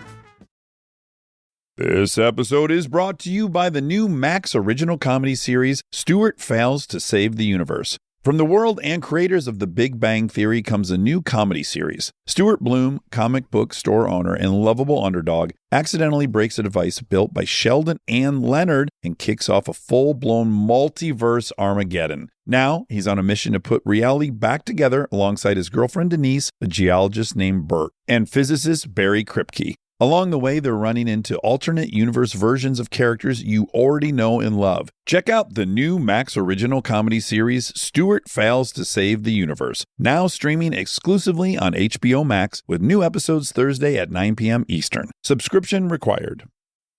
This episode is brought to you by the new Max original comedy series, Stuart Fails to Save the Universe. From the world and creators of The Big Bang Theory comes a new comedy series. Stuart Bloom, comic book store owner and lovable underdog, accidentally breaks a device built by Sheldon and Leonard and kicks off a full-blown multiverse Armageddon. Now, he's on a mission to put reality back together alongside his girlfriend Denise, a geologist named Bert, and physicist Barry Kripke. Along the way, they're running into alternate universe versions of characters you already know and love. Check out the new Max original comedy series, Stuart Fails to Save the Universe, now streaming exclusively on HBO Max with new episodes Thursday at 9 p.m. Eastern. Subscription required.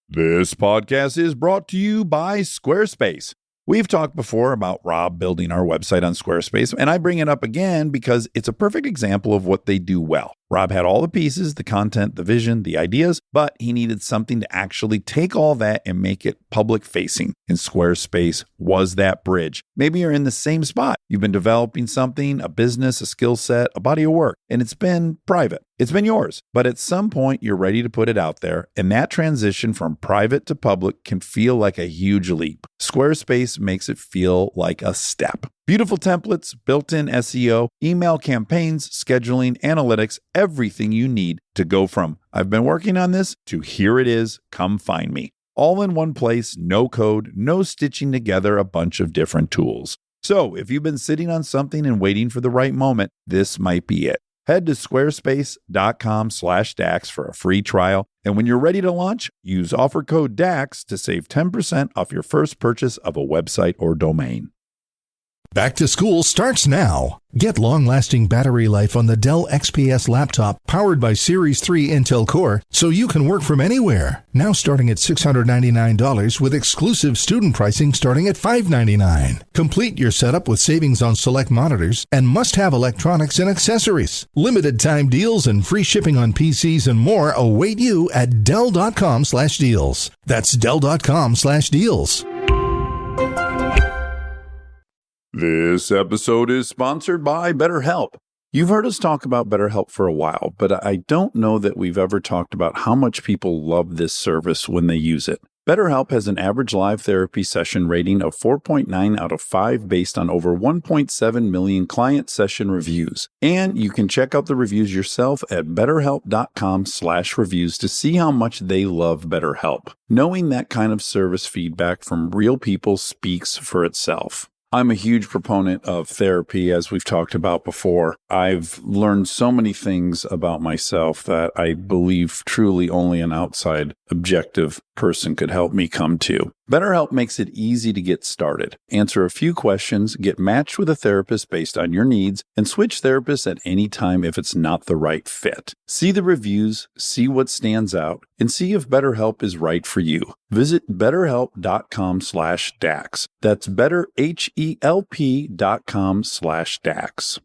This podcast is brought to you by Squarespace. We've talked before about Rob building our website on Squarespace, and I bring it up again because it's a perfect example of what they do well. Rob had all the pieces, the content, the vision, the ideas, but he needed something to actually take all that and make it public facing. And Squarespace was that bridge. Maybe you're in the same spot. You've been developing something, a business, a skill set, a body of work, and it's been private. It's been yours, but at some point you're ready to put it out there, and that transition from private to public can feel like a huge leap. Squarespace makes it feel like a step. Beautiful templates, built-in SEO, email campaigns, scheduling, analytics, everything you need to go from "I've been working on this" to "here it is, come find me." All in one place, no code, no stitching together a bunch of different tools. So if you've been sitting on something and waiting for the right moment, this might be it. Head to squarespace.com/DAX for a free trial. And when you're ready to launch, use offer code DAX to save 10% off your first purchase of a website or domain. Back to school starts now. Get long-lasting battery life on the Dell XPS laptop powered by Series 3 Intel Core so you can work from anywhere. Now starting at $699 with exclusive student pricing starting at $599. Complete your setup with savings on select monitors and must-have electronics and accessories. Limited time deals and free shipping on PCs and more await you at Dell.com/deals. That's Dell.com/deals. This episode is sponsored by BetterHelp. You've heard us talk about BetterHelp for a while, but I don't know that we've ever talked about how much people love this service when they use it. BetterHelp has an average live therapy session rating of 4.9 out of 5 based on over 1.7 million client session reviews. And you can check out the reviews yourself at betterhelp.com/reviews to see how much they love BetterHelp. Knowing that kind of service feedback from real people speaks for itself. I'm a huge proponent of therapy, as we've talked about before. I've learned so many things about myself that I believe truly only an outside, objective person could help me come to. BetterHelp makes it easy to get started. Answer a few questions, get matched with a therapist based on your needs, and switch therapists at any time if it's not the right fit. See the reviews, see what stands out, and see if BetterHelp is right for you. Visit betterhelp.com/DAX. That's betterhelp.com/DAX.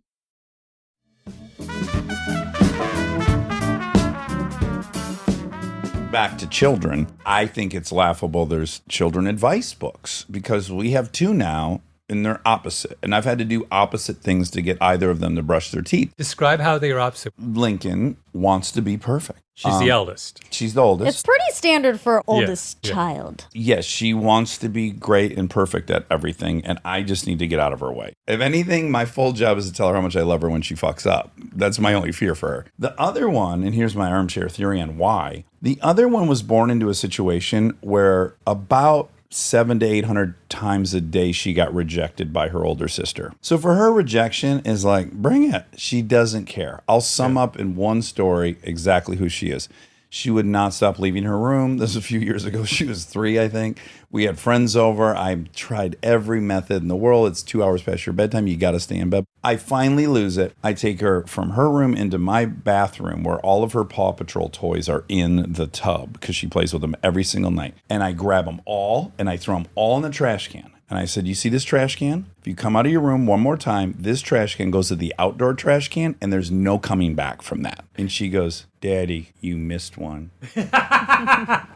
Back to children, I think it's laughable there's children advice books because we have two now and they're opposite. And I've had to do opposite things to get either of them to brush their teeth. Describe how they are opposite. Lincoln wants to be perfect. She's the eldest. She's the oldest. It's pretty standard for oldest yeah. child. Yes, she wants to be great and perfect at everything, and I just need to get out of her way. If anything, my full job is to tell her how much I love her when she fucks up. That's my only fear for her. The other one, and here's my armchair theory on why, the other one was born into a situation where about 700 to 800 times a day she got rejected by her older sister. So for her, rejection is like, bring it. She doesn't care. I'll sum up in one story exactly who she is. She would not stop leaving her room. This was a few years ago. She was 3, I think. We had friends over. I tried every method in the world. It's 2 hours past your bedtime. You got to stay in bed. I finally lose it. I take her from her room into my bathroom where all of her Paw Patrol toys are in the tub because she plays with them every single night. And I grab them all and I throw them all in the trash can. And I said, you see this trash can? If you come out of your room one more time, this trash can goes to the outdoor trash can and there's no coming back from that. And she goes, Daddy, you missed one. I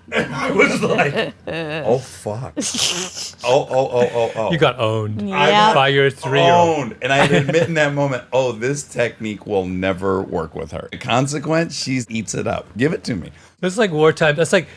was like, Oh, fuck. Oh. you got owned Yeah. by your 3-year-old. Owned. And I had to admit in that moment, oh, this technique will never work with her. The consequence, she eats it up. Give it to me. That's like wartime. That's like,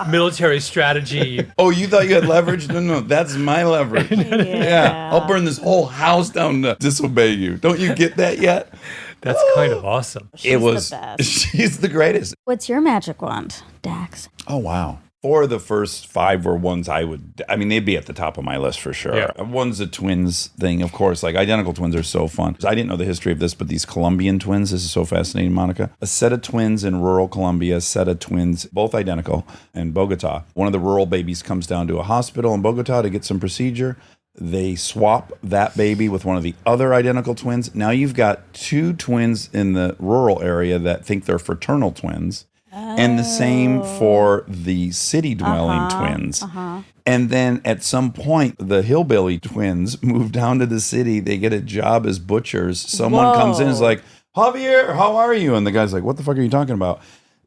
military strategy. Oh, you thought you had leverage? No, that's my leverage. Yeah. I'll burn this whole house down to disobey you. Don't you get that yet? That's kind of awesome. It was. the best. She's the greatest. What's your magic wand, Dax? Oh, wow. 4 of the first 5 were ones they'd be at the top of my list for sure. Yeah. One's a twins thing, of course. Like, identical twins are so fun. I didn't know the history of this, but these Colombian twins, this is so fascinating, Monica. A set of twins in rural Colombia, a set of twins, both identical, in Bogota. One of the rural babies comes down to a hospital in Bogota to get some procedure. They swap that baby with one of the other identical twins. Now you've got 2 twins in the rural area that think they're fraternal twins. And the same for the city-dwelling twins. And then at some point, the hillbilly twins move down to the city. They get a job as butchers. Someone comes in and is like, Javier, how are you? And the guy's like, what the fuck are you talking about?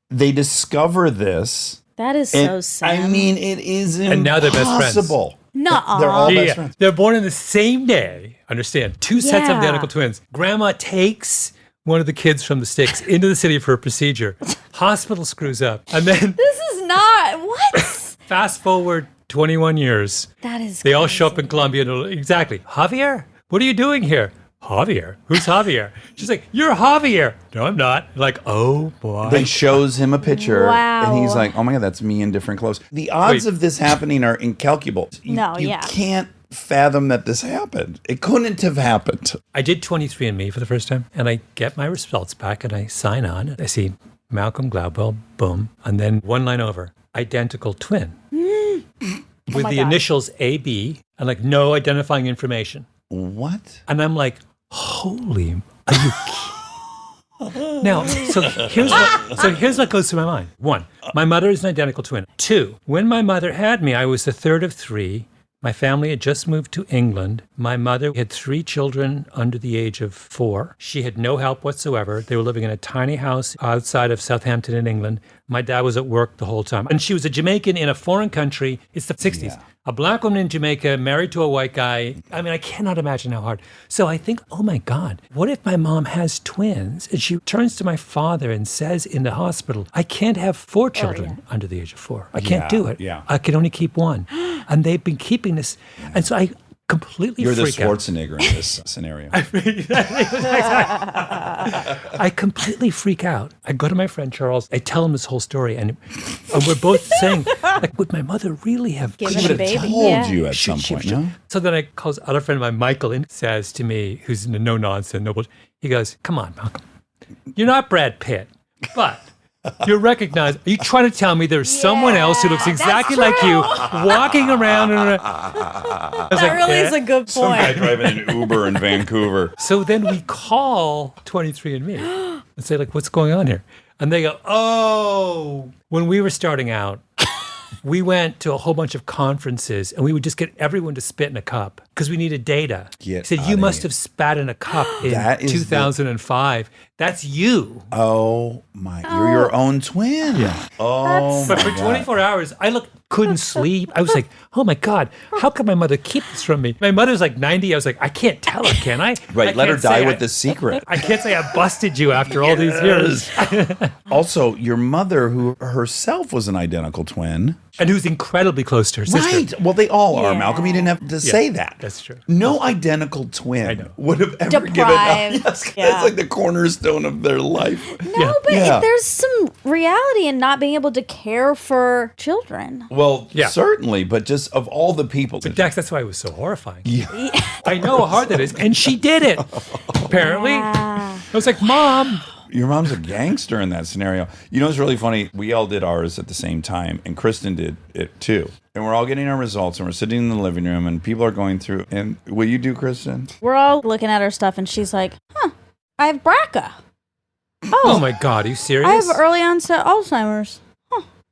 They discover this. That is and, so sad. I mean, it is impossible. And now they're best friends. Nuh-uh. They're all best friends. They're born in the same day. Understand? Two sets of Yeah. identical twins. Grandma takes one of the kids from the sticks into the city for a procedure. Hospital screws up. And then This is not what? fast forward 21 years. That is. They all show up in Colombia. And exactly. Javier, what are you doing here? Javier? Who's Javier? She's like, you're Javier. No, I'm not. Like, oh boy. They shows him a picture, Wow. and he's like, "Oh my god, that's me in different clothes." The odds Wait. of this happening are incalculable. You Yeah. can't fathom that this happened. It couldn't have happened. I did 23andMe for the first time, and I get my results back, and I sign on. I see Malcolm Gladwell, boom, and then one line over, identical twin, with the initials AB, and like no identifying information. What? And I'm like, holy, are you kidding? Now, here's what goes through my mind. One, my mother is an identical twin. Two, when my mother had me, I was the third of three. My family had just moved to England. My mother had 3 children under the age of 4. She had no help whatsoever. They were living in a tiny house outside of Southampton in England. My dad was at work the whole time. And she was a Jamaican in a foreign country. It's the 60s. Yeah. A black woman in Jamaica married to a white guy. I mean, I cannot imagine how hard. So I think, oh my God, what if my mom has twins and she turns to my father and says in the hospital, I can't have 4 children under the age of 4. I can't do it. Yeah. I can only keep 1. And they've been keeping this. And so I completely You're the freak out. Schwarzenegger in this scenario. I completely freak out. I go to my friend Charles. I tell him this whole story, and we're both saying, like, would my mother really have Given She a would have baby. told Yeah. you at Should some she- point, should- no? So then I calls other friend of mine, Michael, and says to me, who's no nonsense, no bullshit. He goes, "Come on, Malcolm, you're not Brad Pitt, but you're recognized. Are you trying to tell me there's someone else who looks exactly like you walking around?" That really is a good Some guy point. driving an Uber in Vancouver. So then we call 23andMe and say, like, what's going on here? And they go, oh, when we were starting out, we went to a whole bunch of conferences and we would just get everyone to spit in a cup because we needed data. Get He said, you outta must here." have spat in a cup in That is the- 2005. That's you. Oh my! You're your own twin. Yeah. Oh But my for God. 24 hours, I couldn't sleep. I was like, oh my God, how can my mother keep this from me? My mother's like 90. I was like, I can't tell her, can I? Right. I Let her can't die say with I- the secret. I can't say I busted you after all these years. Also, your mother, who herself was an identical twin. And who's incredibly close to her sister. Right. Well, they all are, Yeah. Malcolm. You didn't have to say that. that's true. No identical twin I know. would have ever given Deprived. up. Yes, Yeah. that's like the cornerstone of their life. No, but Yeah. there's some reality in not being able to care for children. Well, Yeah. certainly, but just of all the people. But Dax, that's why it was so horrifying. I know how hard that is. And she did it, apparently. I was like, Mom. Your mom's a gangster in that scenario. You know what's really funny? We all did ours at the same time, and Kristen did it too. And we're all getting our results, and we're sitting in the living room, and people are going through. And will you do, Kristen? We're all looking at her stuff, and she's like, I have BRCA. Oh my God, are you serious? I have early onset Alzheimer's.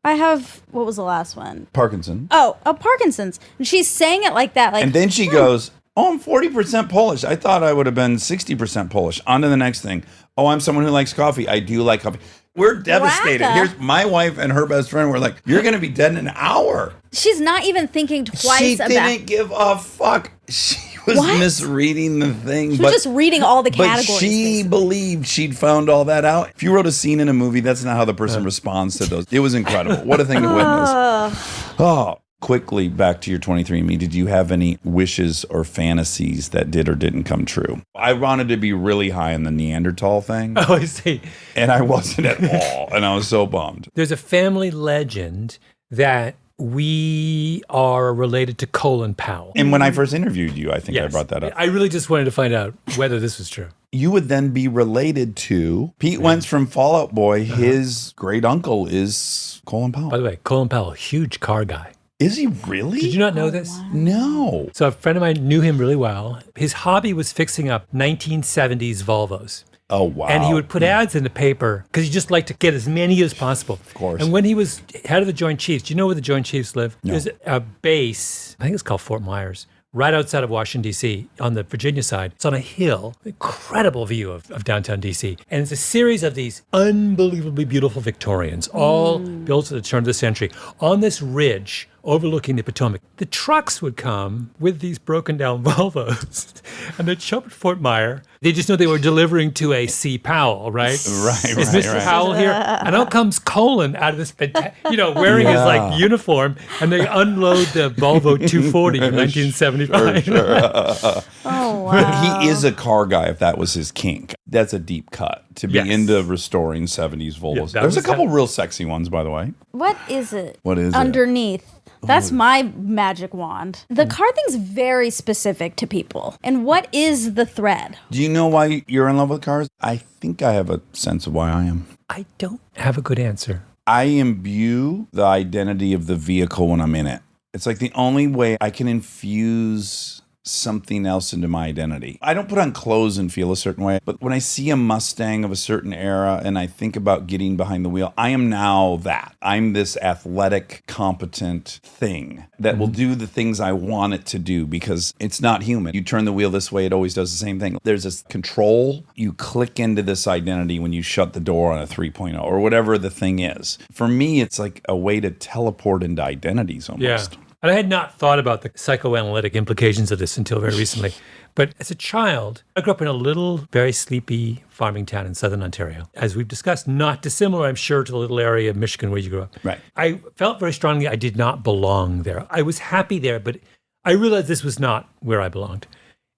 I have, what was the last one? Parkinson. Oh, Parkinson's. And she's saying it like that. Like, And then she goes, "Oh, I'm 40% Polish. I thought I would have been 60% Polish." On to the next thing. "Oh, I'm someone who likes coffee. I do like coffee." We're devastated. Wacka. Here's my wife and her best friend. We're like, "You're going to be dead in an hour." she's not even thinking twice She about didn't give a fuck. She was What? misreading the thing. She was just reading all the But categories. she basically. believed she'd found all that out. If you wrote a scene in a movie, that's not how the person responds to those. It was incredible. What a thing to witness. Oh, quickly back to your 23andMe. Did you have any wishes or fantasies that did or didn't come true? I wanted to be really high on the Neanderthal thing, Oh, I see. and I wasn't at all. And I was so bummed. There's a family legend that we are related to Colin Powell. And when I first interviewed you, I think I Yes. brought that up. I really just wanted to find out whether this was true. You would then be related to Pete Wentz from Fall Out Boy. His great uncle is Colin Powell. By the way, Colin Powell, huge car guy. Is he really? Did you not know this? No. So a friend of mine knew him really well. His hobby was fixing up 1970s Volvos. Oh, wow. And he would put ads in the paper because he just liked to get as many as possible. Of course. And when he was head of the Joint Chiefs, do you know where the Joint Chiefs live? There's a base, I think it's called Fort Myers, right outside of Washington, D.C., on the Virginia side. It's on a hill, incredible view of downtown D.C. And it's a series of these unbelievably beautiful Victorians, all built at the turn of the century, on this ridge overlooking the Potomac. The trucks would come with these broken down Volvos, and they'd show up at Fort Myer. They just know they were delivering to a C. Powell, right? Right, Is Mr. Powell here? And out comes Colin out of this, wearing his like uniform, and they unload the Volvo 240 in 1975. Oh, wow. He is a car guy if that was his kink. That's a deep cut to be Yes. into restoring 70s Volvos. that There's a was couple real sexy ones, by the way. What is it? What is it? Underneath. That's my magic wand. The car thing's very specific to people. And what is the thread? Do you know why you're in love with cars? I think I have a sense of why I am. I don't have a good answer. I imbue the identity of the vehicle when I'm in it. It's like the only way I can infuse something else into my identity. I don't put on clothes and feel a certain way, but when I see a Mustang of a certain era and I think about getting behind the wheel, I am now that. I'm this athletic, competent thing that will do the things I want it to do because it's not human. You turn the wheel this way, it always does the same thing. There's this control. You click into this identity when you shut the door on a 3.0 or whatever the thing is. For me, it's like a way to teleport into identities almost. Yeah. And I had not thought about the psychoanalytic implications of this until very recently. But as a child, I grew up in a little, very sleepy farming town in southern Ontario. As we've discussed, not dissimilar, I'm sure, to the little area of Michigan where you grew up. Right. I felt very strongly I did not belong there. I was happy there, but I realized this was not where I belonged.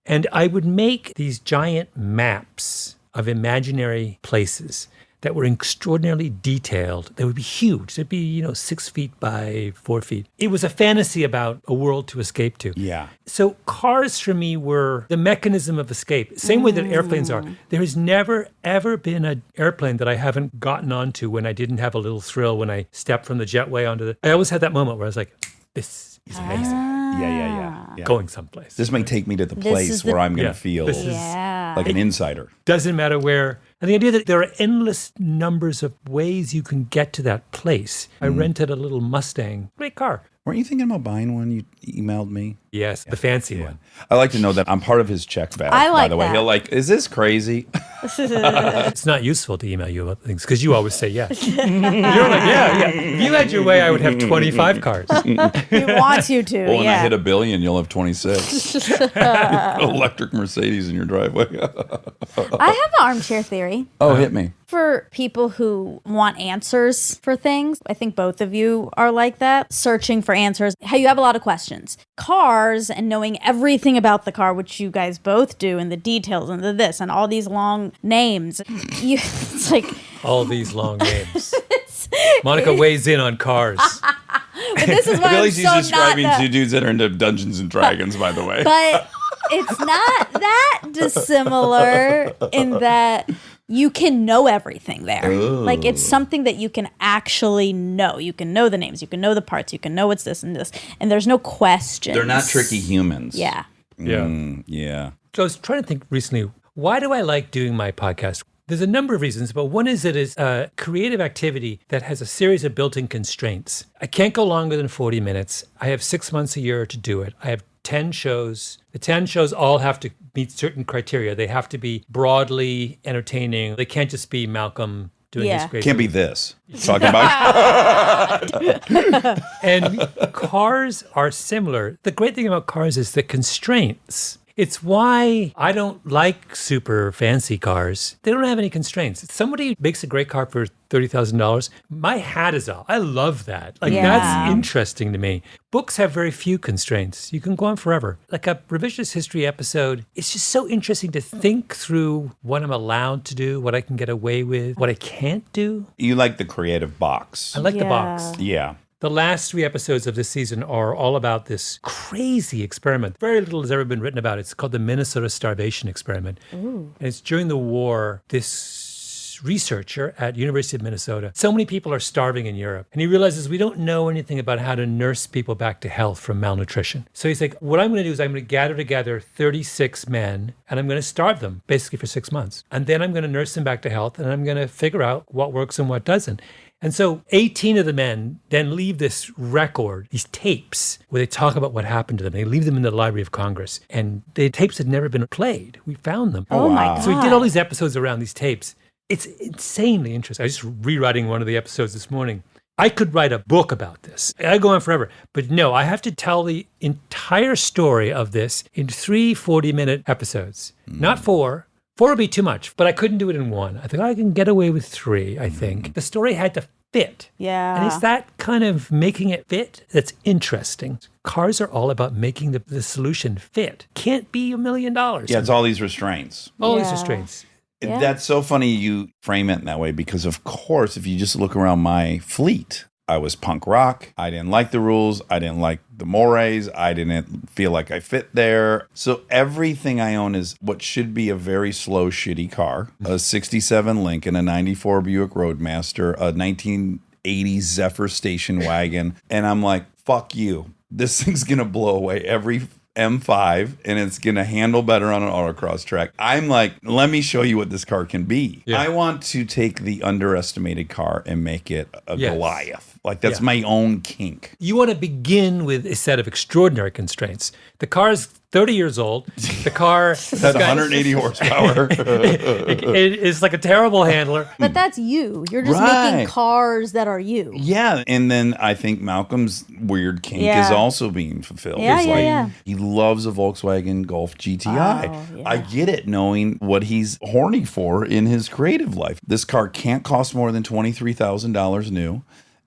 And I would make these giant maps of imaginary places that were extraordinarily detailed. They would be huge. They'd be, 6 feet by 4 feet. It was a fantasy about a world to escape to. Yeah. So cars for me were the mechanism of escape. Same way that airplanes are. There has never, ever been an airplane that I haven't gotten onto when I didn't have a little thrill when I stepped from the jetway onto the... I always had that moment where I was like, this is amazing. Yeah. Going someplace. This may take me to the This place is the- where I'm going Yeah. to feel This is- Yeah. like an insider. Doesn't matter where. And the idea that there are endless numbers of ways you can get to that place. I rented a little Mustang. Great car. Weren't you thinking about buying one? You emailed me. Yes, the fancy one. I like to know that I'm part of his check bag. I by like the way, that. he'll like, is this crazy? It's not useful to email you about things because you always say yes. You're like, yeah. If you had your way, I would have 25 cars. He wants you to, Well, when I yeah. hit $1 billion, you'll have 26 electric Mercedes in your driveway. I have an armchair theory. Oh, hit me. For people who want answers for things, I think both of you are like that, searching for answers. How you have a lot of questions. Cars and knowing everything about the car, which you guys both do, and the details and the this and all these long names. It's like, All these long names. Monica weighs in on cars. but this is why I'm Billy's so just describing not two dudes that are into Dungeons and Dragons, by the way. But it's not that dissimilar in that you can know everything there. Like it's something that you can actually know. You can know the names, you can know the parts, you can know what's this and this, and there's no questions. They're not tricky humans. Yeah. Yeah. So I was trying to think recently, why do I like doing my podcast? There's a number of reasons, but one is that it's a creative activity that has a series of built-in constraints. I can't go longer than 40 minutes. I have 6 months a year to do it. I have 10 shows. The 10 shows all have to meet certain criteria. They have to be broadly entertaining. They can't just be Malcolm doing Yeah. his great Can't be this. Talking about And cars are similar. The great thing about cars is the constraints. It's why I don't like super fancy cars. They don't have any constraints. If somebody makes a great car for $30,000, my hat is off. I love that. Like, Yeah. that's interesting to me. Books have very few constraints. You can go on forever. Like a revisionist history episode, it's just so interesting to think through what I'm allowed to do, what I can get away with, what I can't do. you like the creative box. I like the box. Yeah. The last 3 episodes of this season are all about this crazy experiment. Very little has ever been written about it. It's called the Minnesota Starvation Experiment. And it's during the war, this this researcher at University of Minnesota. So many people are starving in Europe. And he realizes we don't know anything about how to nurse people back to health from malnutrition. So he's like, what I'm going to do is I'm going to gather together 36 men and I'm going to starve them basically for 6 months. And then I'm going to nurse them back to health and I'm going to figure out what works and what doesn't. And so 18 of the men then leave this record, these tapes, where they talk about what happened to them. They leave them in the Library of Congress. And the tapes had never been played. We found them. Oh my God. So he did all these episodes around these tapes. It's insanely interesting. I was just rewriting one of the episodes this morning. I could write a book about this. I go on forever. But no, I have to tell the entire story of this in 3 40-minute episodes, not 4. 4 would be too much, but I couldn't do it in 1. I think I can get away with 3, I think. The story had to fit. Yeah. And it's that kind of making it fit that's interesting. Cars are all about making the solution fit. Can't be $1 million. Yeah, it's all these restraints. All these Yeah. restraints. Yeah. That's so funny you frame it in that way because, of course, if you just look around my fleet, I was punk rock. I didn't like the rules. I didn't like the mores. I didn't feel like I fit there. So everything I own is what should be a very slow, shitty car. A 67 Lincoln, a 94 Buick Roadmaster, a 1980 Zephyr station wagon. And I'm like, fuck you. This thing's going to blow away every M5 and it's going to handle better on an autocross track. I'm like, let me show you what this car can be. Yeah. I want to take the underestimated car and make it a Yes. Goliath. Like that's Yeah. my own kink. You want to begin with a set of extraordinary constraints. The car is 30 years old. The car It had 180 horsepower. it is like a terrible handler. But that's you. You're just Right. making cars that are you. Yeah, and then I think Malcolm's weird kink Yeah. is also being fulfilled. Yeah, It's yeah, like yeah. he loves a Volkswagen Golf GTI. Oh, yeah. I get it, knowing what he's horny for in his creative life. This car can't cost more than $23,000 new.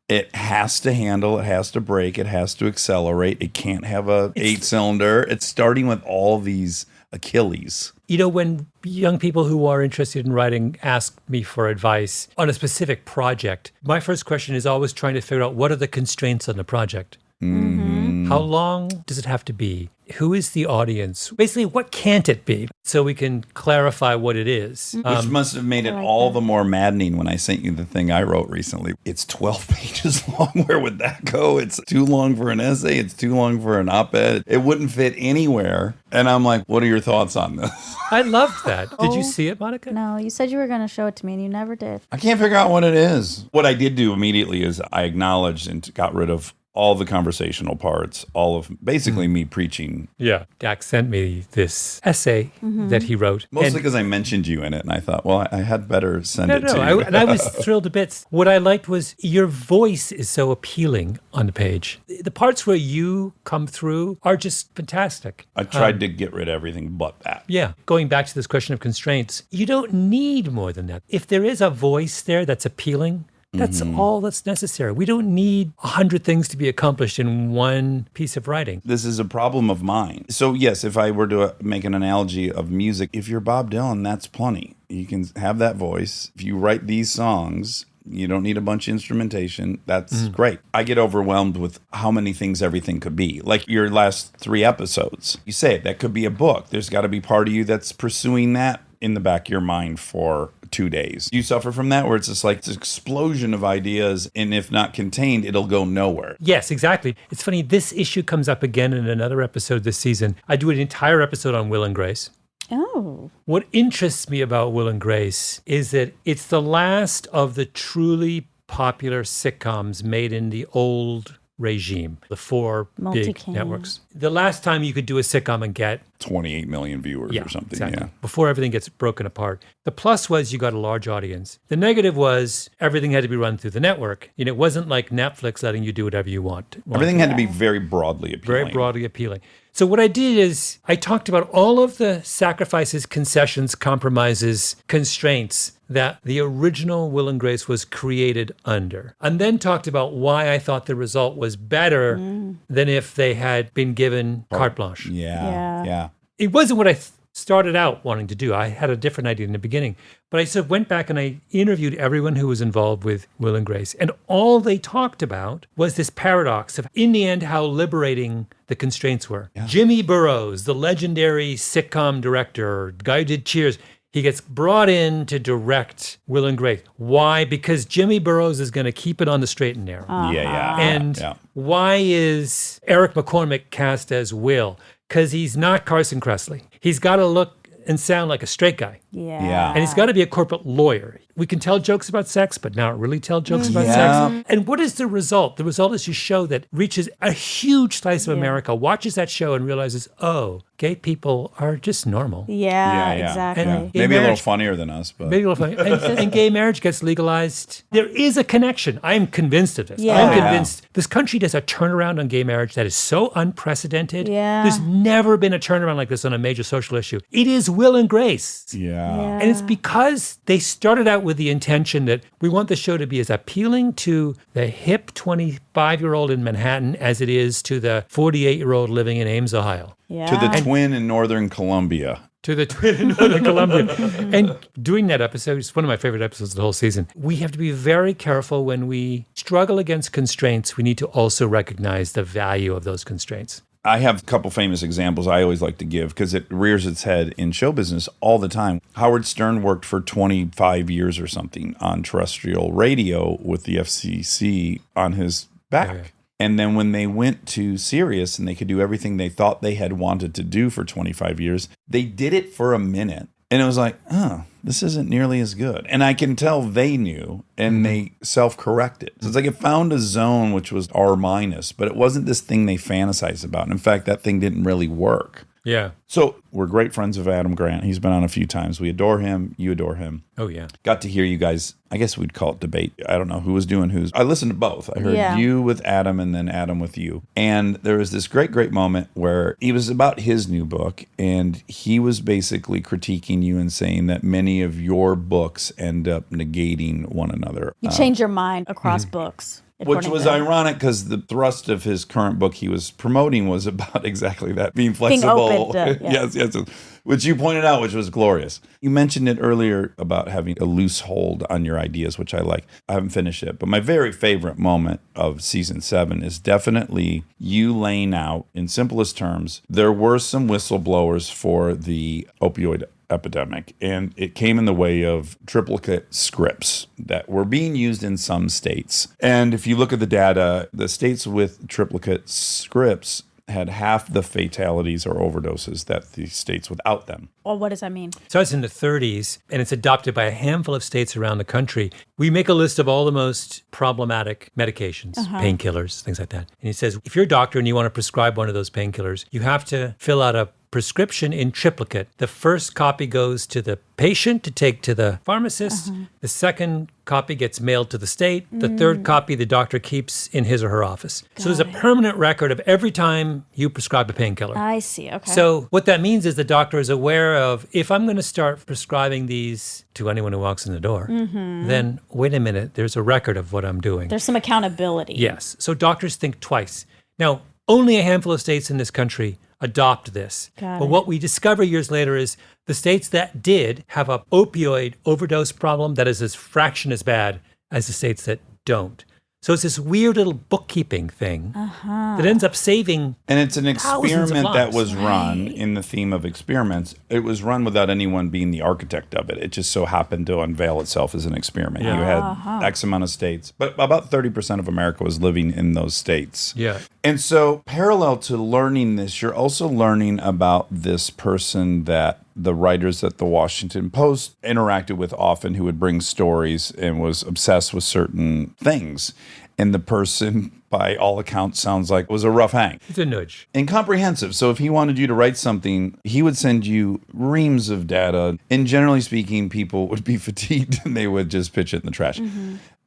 It has to handle, it has to brake, it has to accelerate. It can't have a 8-cylinder. It's starting with all these Achilles. You know, when young people who are interested in writing ask me for advice on a specific project, my first question is always trying to figure out what are the constraints on the project? How long does it have to be? Who is the audience? Basically, what can't it be? So we can clarify what it is. Which must have made it all the more maddening when I sent you the thing I wrote recently. It's 12 pages long. Where would that go? It's too long for an essay. It's too long for an op-ed. It wouldn't fit anywhere. And I'm like, what are your thoughts on this? I loved that. Did you see it, Monica? No, you said you were going to show it to me and you never did. I can't figure out what it is. What I did do immediately is I acknowledged and got rid of all the conversational parts, all of basically me preaching. Yeah. Dax sent me this essay that he wrote. Mostly And- because I mentioned you in it, and I thought, well, I had better send it to you. And I was thrilled to bits. What I liked was your voice is so appealing on the page. The parts where you come through are just fantastic. I tried to get rid of everything but that. Yeah. Going back to this question of constraints, you don't need more than that. If there is a voice there that's appealing, that's all that's necessary. We don't need 100 things to be accomplished in one piece of writing. This is a problem of mine. So, yes, if I were to make an analogy of music, if you're Bob Dylan, that's plenty. You can have that voice. If you write these songs, you don't need a bunch of instrumentation. That's great. I get overwhelmed with how many things everything could be. Like your last 3 episodes. You say it, that could be a book. There's got to be part of you that's pursuing that in the back of your mind for 2 days. You suffer from that where it's just like this explosion of ideas, and if not contained, it'll go nowhere. Yes, exactly. It's funny, this issue comes up again in another episode this season. I do an entire episode on Will and Grace. Oh. What interests me about Will and Grace is that it's the last of the truly popular sitcoms made in the old regime, the 4 big Multicam. networks. The last time you could do a sitcom and get 28 million viewers or something. exactly. Yeah. Before everything gets broken apart. The plus was you got a large audience. The negative was everything had to be run through the network. You know, it wasn't like Netflix letting you do whatever you want. Everything had to be very broadly appealing. Very broadly appealing. So what I did is I talked about all of the sacrifices, concessions, compromises, constraints that the original Will and Grace was created under. And then talked about why I thought the result was better than if they had been given carte blanche. Yeah. It wasn't what I started out wanting to do. I had a different idea in the beginning. But I sort of went back and I interviewed everyone who was involved with Will and Grace. And all they talked about was this paradox of, in the end, how liberating the constraints were. Jimmy Burrows, the legendary sitcom director, guy who did Cheers, He gets brought in to direct Will and Grace. Why? Because Jimmy Burrows is going to keep it on the straight and narrow. Yeah. And yeah. why is Eric McCormick cast as Will? Because he's not Carson Kressley. He's got to look and sound like a straight guy. Yeah. And he's got to be a corporate lawyer. We can tell jokes about sex, but not really tell jokes about Yeah. sex. And what is the result? The result is a show that reaches a huge slice of America, watches that show and realizes, oh, gay people are just normal. Yeah, Yeah. exactly. And- Maybe a little marriage- funnier than us, but Maybe a little funny. And gay marriage gets legalized. There is a connection. I am convinced of this. Yeah. I'm Oh, yeah. convinced this country does a turnaround on gay marriage that is so unprecedented. Yeah. There's never been a turnaround like this on a major social issue. It is Will and Grace. yeah. And it's because they started out with the intention that we want the show to be as appealing to the hip 25-year-old in Manhattan as it is to the 48-year-old living in Ames, Ohio. Yeah. To the twin in Northern Columbia. To the twin in Northern Columbia. And doing that episode is one of my favorite episodes of the whole season. We have to be very careful when we struggle against constraints. We need to also recognize the value of those constraints. I have a couple famous examples I always like to give because it rears its head in show business all the time. Howard Stern worked for 25 years or something on terrestrial radio with the FCC on his back. Yeah. And then when they went to Sirius and they could do everything they thought they had wanted to do for 25 years, they did it for a minute. And it was like, oh, this isn't nearly as good. And I can tell they knew and they self-corrected. So it's like it found a zone which was R minus, but it wasn't this thing they fantasized about. And in fact, that thing didn't really work. Yeah. So we're great friends of Adam Grant. He's been on a few times. We adore him. You adore him. Oh, yeah. Got to hear you guys, I guess we'd call it debate. I don't know who was doing whose. I listened to both. I heard Yeah. you with Adam and then Adam with you. And there was this great moment where he was about his new book and he was basically critiquing you and saying that many of your books end up negating one another. You change your mind across books. Which according was to- ironic because the thrust of his current book he was promoting was about exactly that, being flexible. open to- yeah. yes, which you pointed out, which was glorious. You mentioned it earlier about having a loose hold on your ideas, which I like. I haven't finished it, but my very favorite moment of season 7 is definitely you laying out, in simplest terms, there were some whistleblowers for the opioid epidemic, and it came in the way of triplicate scripts that were being used in some states. And if you look at the data, the states with triplicate scripts had half the fatalities or overdoses that the states without them. Well, what does that mean? So it's in the 30s, and it's adopted by a handful of states around the country. We make a list of all the most problematic medications, painkillers, things like that. And he says, if you're a doctor and you want to prescribe one of those painkillers, you have to fill out a prescription in triplicate. The first copy goes to the patient to take to the pharmacist. The second copy gets mailed to the state. The third copy the doctor keeps in his or her office. So there's a permanent record of every time you prescribe a painkiller. I see. Okay. So what that means is the doctor is aware of, if I'm going to start prescribing these to anyone who walks in the door, then wait a minute, there's a record of what I'm doing. there's some accountability. Yes. So doctors think twice. Now, only a handful of states in this country adopt this. Got But it. what we discover years later is the states that did have a opioid overdose problem that is as fraction as bad as the states that don't. So it's this weird little bookkeeping thing that ends up saving. And it's an Thousands of experiment that lives. was run in the theme of experiments. It was run without anyone being the architect of it. It just so happened to unveil itself as an experiment. Yeah. You had X amount of states, but about 30% of America was living in those states. Yeah. And so, parallel to learning this, you're also learning about this person that the writers at the Washington Post interacted with often, who would bring stories and was obsessed with certain things. And the person, by all accounts, sounds like was a rough hang. It's a nudge. Incomprehensive. So if he wanted you to write something, he would send you reams of data. And generally speaking, people would be fatigued and they would just pitch it in the trash.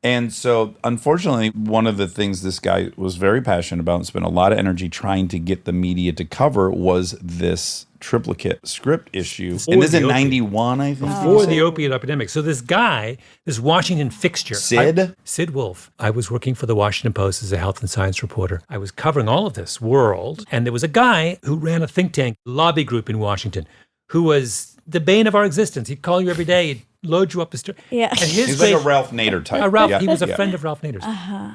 And so, unfortunately, one of the things this guy was very passionate about and spent a lot of energy trying to get the media to cover was this triplicate script issue. Before And this is the in opiate. 91, I think. Before the opiate epidemic. So this guy, this Washington fixture. Sid? Sid Wolf. I was working for the Washington Post as a health and science reporter. I was covering all of this world. And there was a guy who ran a think tank lobby group in Washington who was the bane of our existence. He'd call you every day. He'd load you up the stairs. Yeah. He's like a Ralph Nader type. Ralph, Yeah. he was a Yeah. friend of Ralph Nader's.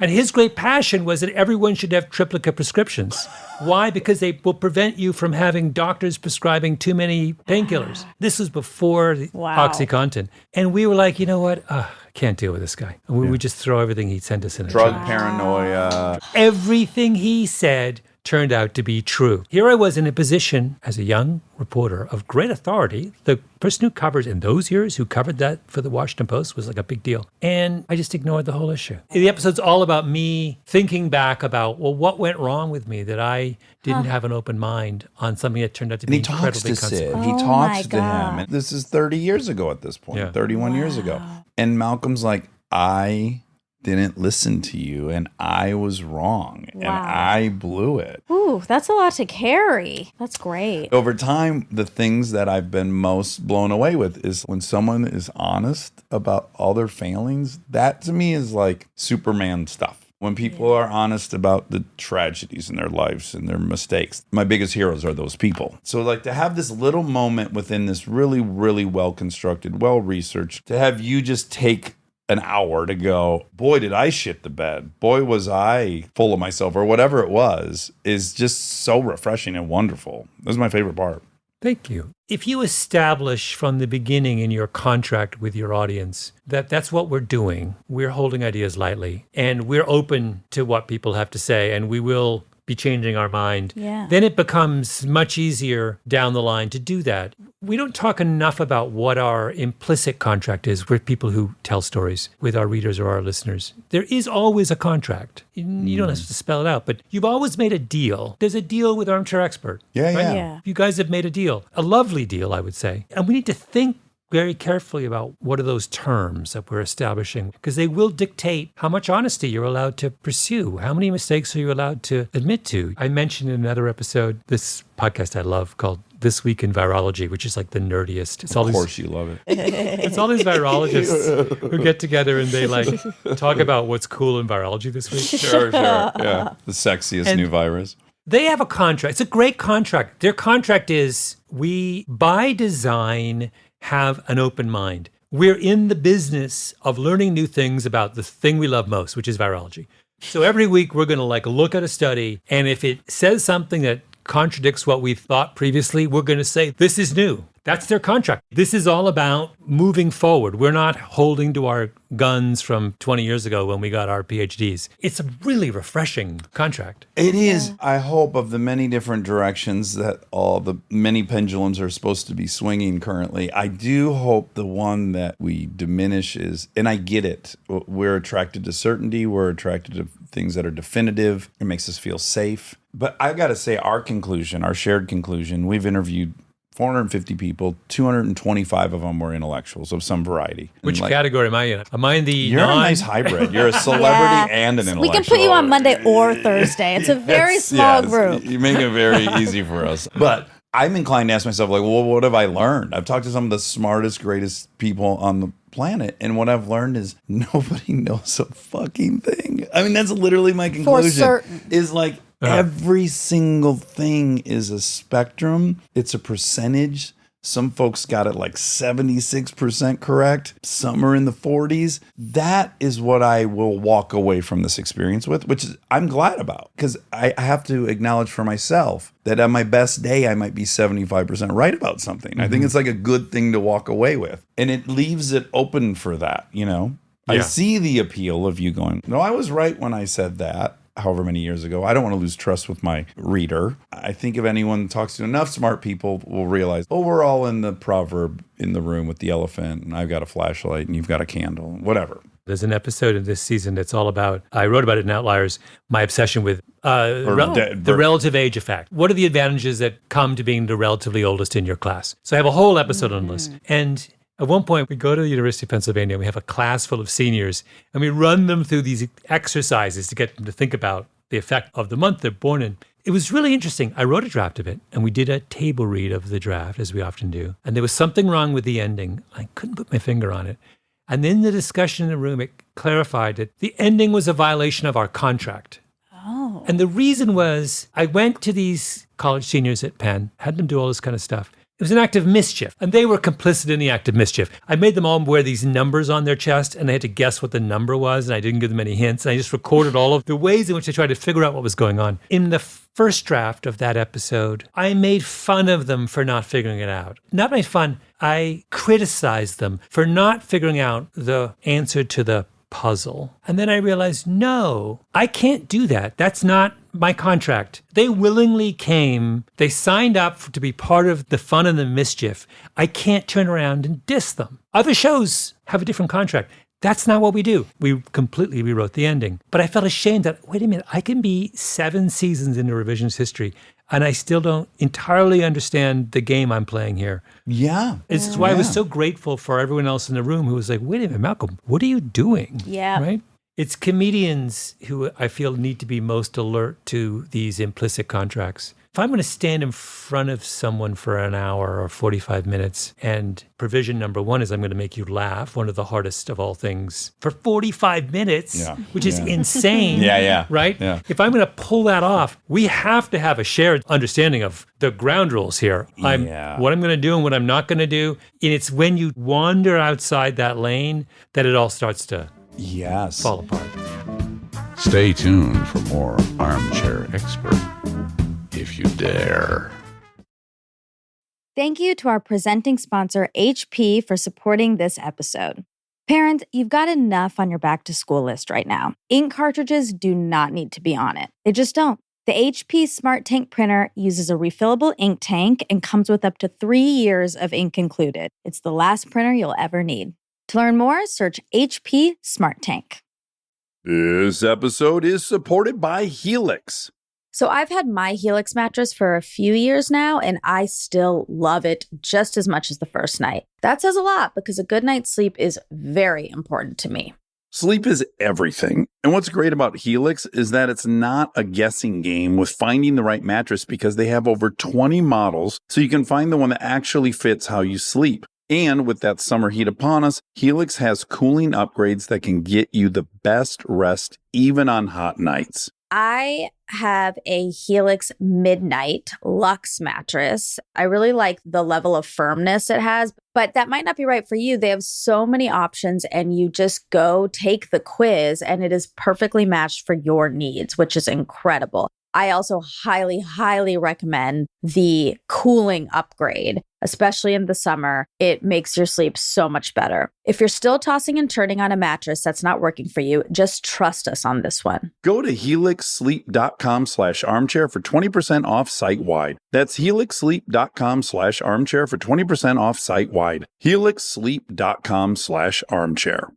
And his great passion was that everyone should have triplicate prescriptions. Why? Because they will prevent you from having doctors prescribing too many painkillers. This was before the Wow. OxyContin. And we were like, you know what? I can't deal with this guy. And we would just throw everything he sent us in a Drug jar. paranoia. Everything he said turned out to be true. Here I was in a position as a young reporter of great authority. The person who covered in those years, who covered that for the Washington Post, was like a big deal. And I just ignored the whole issue. The episode's all about me thinking back about, well, what went wrong with me that I didn't have an open mind on something that turned out to And be he talks incredibly to Sid. consequential. He Oh talks my to him. God. And this is 30 years ago at this point, Yeah. 31 years ago. And Malcolm's like, I didn't listen to you and I was wrong and Wow. I blew it. Ooh, that's a lot to carry. That's great. Over time, the things that I've been most blown away with is when someone is honest about all their failings. That to me is like Superman stuff. When people are honest about the tragedies in their lives and their mistakes, my biggest heroes are those people. So like to have this little moment within this really, really well-constructed, well-researched, to have you just take an hour to go, boy, did I shit the bed. Boy, was I full of myself or whatever it was, is just so refreshing and wonderful. This is my favorite part. Thank you. If you establish from the beginning in your contract with your audience that that's what we're doing, we're holding ideas lightly, and we're open to what people have to say, and we will be changing our mind, Yeah. then it becomes much easier down the line to do that. We don't talk enough about what our implicit contract is with people who tell stories, with our readers or our listeners. There is always a contract. You don't have to spell it out, but you've always made a deal. There's a deal with Armchair Expert. Yeah, yeah. Yeah. You guys have made a deal, a lovely deal, I would say. And we need to think very carefully about what are those terms that we're establishing, because they will dictate how much honesty you're allowed to pursue. How many mistakes are you allowed to admit to? I mentioned in another episode this podcast I love called This Week in Virology, which is like the nerdiest. It's all Of these, course you love it. it's all these virologists who get together and they like talk about what's cool in virology this week. Sure. Yeah. The sexiest And- new virus. They have a contract. It's a great contract. Their contract is we, by design, have an open mind. We're in the business of learning new things about the thing we love most, which is virology. So every week we're going to like look at a study, and if it says something that contradicts what we thought previously, we're going to say, this is new. That's their contract. This is all about moving forward. We're not holding to our guns from 20 years ago when we got our PhDs. It's a really refreshing contract. It is, I hope, of the many different directions that all the many pendulums are supposed to be swinging currently. I do hope the one that we diminish is, and I get it, we're attracted to certainty, we're attracted to things that are definitive, it makes us feel safe. But I got to say, our conclusion, our shared conclusion, we've interviewed 450 people, 225 of them were intellectuals of some variety. And Which like, category am I in? Am I in the You're a nice hybrid. You're a celebrity Yeah. and an intellectual. We can put you on Monday or Thursday. It's a very Yes, small yes. group. You make it very easy for us. But I'm inclined to ask myself, like, well, what have I learned? I've talked to some of the smartest, greatest people on the planet, and what I've learned is nobody knows a fucking thing. I mean, that's literally my conclusion. certain. Is like every single thing is a spectrum. It's a percentage. Some folks got it like 76% correct. Some are in the 40s. That is what I will walk away from this experience with, which is I'm glad about, because I have to acknowledge for myself that at my best day, I might be 75% right about something. I think it's like a good thing to walk away with. And it leaves it open for that, you know? I Yeah. see the appeal of you going, no, I was right when I said that. However many years ago. I don't want to lose trust with my reader. I think if anyone talks to enough smart people will realize, oh, we're all in the proverb in the room with the elephant, and I've got a flashlight and you've got a candle, whatever. There's an episode in this season that's all about, I wrote about it in Outliers, my obsession with the relative age effect. What are the advantages that come to being the relatively oldest in your class? So I have a whole episode on this. And at one point, we go to the University of Pennsylvania, we have a class full of seniors, and we run them through these exercises to get them to think about the effect of the month they're born in. It was really interesting. I wrote a draft of it, and we did a table read of the draft, as we often do. And there was something wrong with the ending. I couldn't put my finger on it. And in the discussion in the room, it clarified that the ending was a violation of our contract. Oh. And the reason was I went to these college seniors at Penn, had them do all this kind of stuff. was an act of mischief, and they were complicit in the act of mischief. I made them all wear these numbers on their chest, and they had to guess what the number was, and I didn't give them any hints. And I just recorded all of the ways in which they tried to figure out what was going on. In the first draft of that episode, I made fun of them for not figuring it out. Not made fun, I criticized them for not figuring out the answer to the puzzle. And then I realized, no, I can't do that. That's not my contract. They willingly came. They signed up to be part of the fun and the mischief. I can't turn around and diss them. Other shows have a different contract. That's not what we do. We completely rewrote the ending. But I felt ashamed that, wait a minute, I can be 7 seasons into revisionist history and I still don't entirely understand the game I'm playing here. Yeah. This is why I was so grateful for everyone else in the room who was like, wait a minute, Malcolm, what are you doing? Yeah. Right? It's comedians who I feel need to be most alert to these implicit contracts. If I'm going to stand in front of someone for an hour or 45 minutes, and provision number 1 is I'm going to make you laugh, one of the hardest of all things, for 45 minutes, which is insane. Right? Yeah. If I'm going to pull that off, we have to have a shared understanding of the ground rules here. What I'm going to do and what I'm not going to do. And it's when you wander outside that lane that it all starts to fall apart. Stay tuned for more Armchair Expert, if you dare. Thank you to our presenting sponsor, HP, for supporting this episode. Parents, you've got enough on your back to school list right now. Ink cartridges do not need to be on it. They just don't. The HP Smart Tank printer uses a refillable ink tank and comes with up to 3 years of ink included. It's the last printer you'll ever need. To learn more, search HP Smart Tank. This episode is supported by Helix. So I've had my Helix mattress for a few years now, and I still love it just as much as the first night. That says a lot because a good night's sleep is very important to me. Sleep is everything. And what's great about Helix is that it's not a guessing game with finding the right mattress because they have over 20 models, so you can find the one that actually fits how you sleep. And with that summer heat upon us, Helix has cooling upgrades that can get you the best rest even on hot nights. I have a Helix Midnight Luxe mattress. I really like the level of firmness it has, but that might not be right for you. They have so many options and you just go take the quiz and it is perfectly matched for your needs, which is incredible. I also highly, highly recommend the cooling upgrade, especially in the summer. It makes your sleep so much better. If you're still tossing and turning on a mattress that's not working for you, just trust us on this one. Go to helixsleep.com/armchair for 20% off site-wide. That's helixsleep.com/armchair for 20% off site-wide. helixsleep.com/armchair.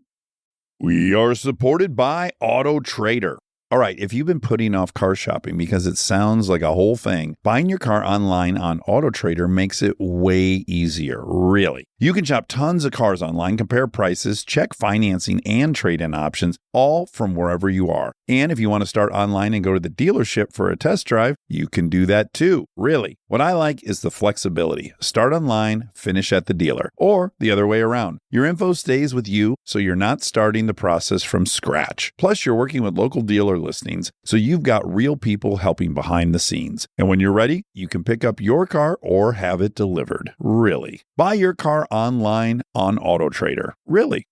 We are supported by Auto Trader. All right, if you've been putting off car shopping because it sounds like a whole thing, buying your car online on Auto Trader makes it way easier, really. You can shop tons of cars online, compare prices, check financing and trade-in options, all from wherever you are. And if you want to start online and go to the dealership for a test drive, you can do that too, really. What I like is the flexibility. Start online, finish at the dealer, or the other way around. Your info stays with you, so you're not starting the process from scratch. Plus, you're working with local dealer listings, so you've got real people helping behind the scenes. And when you're ready, you can pick up your car or have it delivered. Really. Buy your car online on Auto Trader. Really.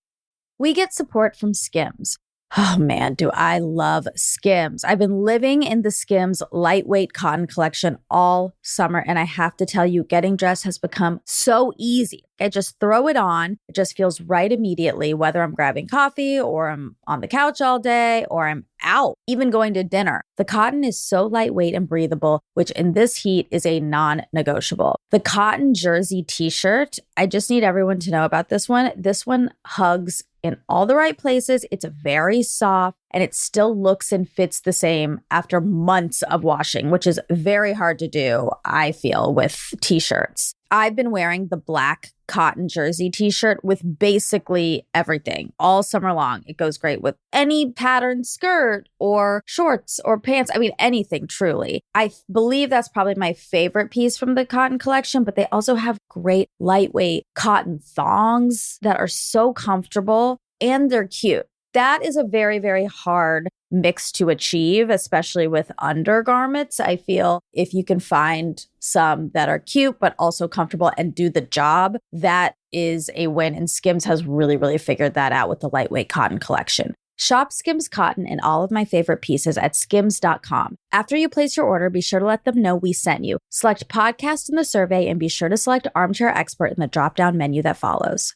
We get support from Skims. Oh man, do I love Skims. I've been living in the Skims lightweight cotton collection all summer, and I have to tell you, getting dressed has become so easy. I just throw it on. It just feels right immediately, whether I'm grabbing coffee or I'm on the couch all day or I'm out, even going to dinner. The cotton is so lightweight and breathable, which in this heat is a non-negotiable. The cotton jersey t-shirt, I just need everyone to know about this one. This one hugs in all the right places. It's very soft and it still looks and fits the same after months of washing, which is very hard to do, I feel, with t-shirts. I've been wearing the black cotton jersey t-shirt with basically everything all summer long. It goes great with any patterned skirt or shorts or pants. I mean, anything, truly. I believe that's probably my favorite piece from the cotton collection, but they also have great lightweight cotton thongs that are so comfortable and they're cute. That is a very, very hard mix to achieve, especially with undergarments. I feel if you can find some that are cute, but also comfortable and do the job, that is a win. And Skims has really, really figured that out with the lightweight cotton collection. Shop Skims Cotton and all of my favorite pieces at skims.com. After you place your order, be sure to let them know we sent you. Select podcast in the survey and be sure to select Armchair Expert in the drop-down menu that follows.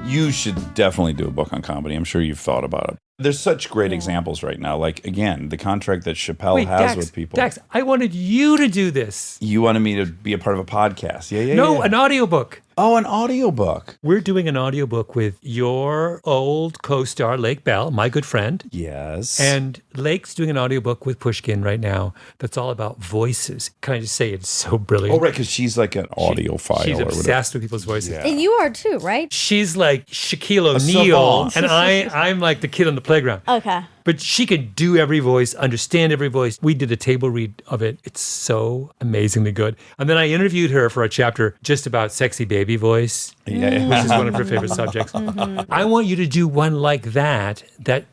You should definitely do a book on comedy. I'm sure you've thought about it. There's such great examples right now. Like, again, the contract that Chappelle has with people. Dax, I wanted you to do this. You wanted me to be a part of a podcast. Yeah. No, an audiobook. Oh, an audiobook. We're doing an audiobook with your old co-star, Lake Bell, my good friend. Yes. And Lake's doing an audiobook with Pushkin right now that's all about voices. Can I just say it's so brilliant? Oh, right, because she's like an audiophile She's or whatever. obsessed with people's voices. Yeah. And you are too, right? She's like Shaquille O'Neal, savant. and I'm like the kid on the playground. Okay. But she could do every voice, understand every voice. We did a table read of it. It's so amazingly good. And then I interviewed her for a chapter just about sexy baby voice, which is one of her favorite subjects. I want you to do one like that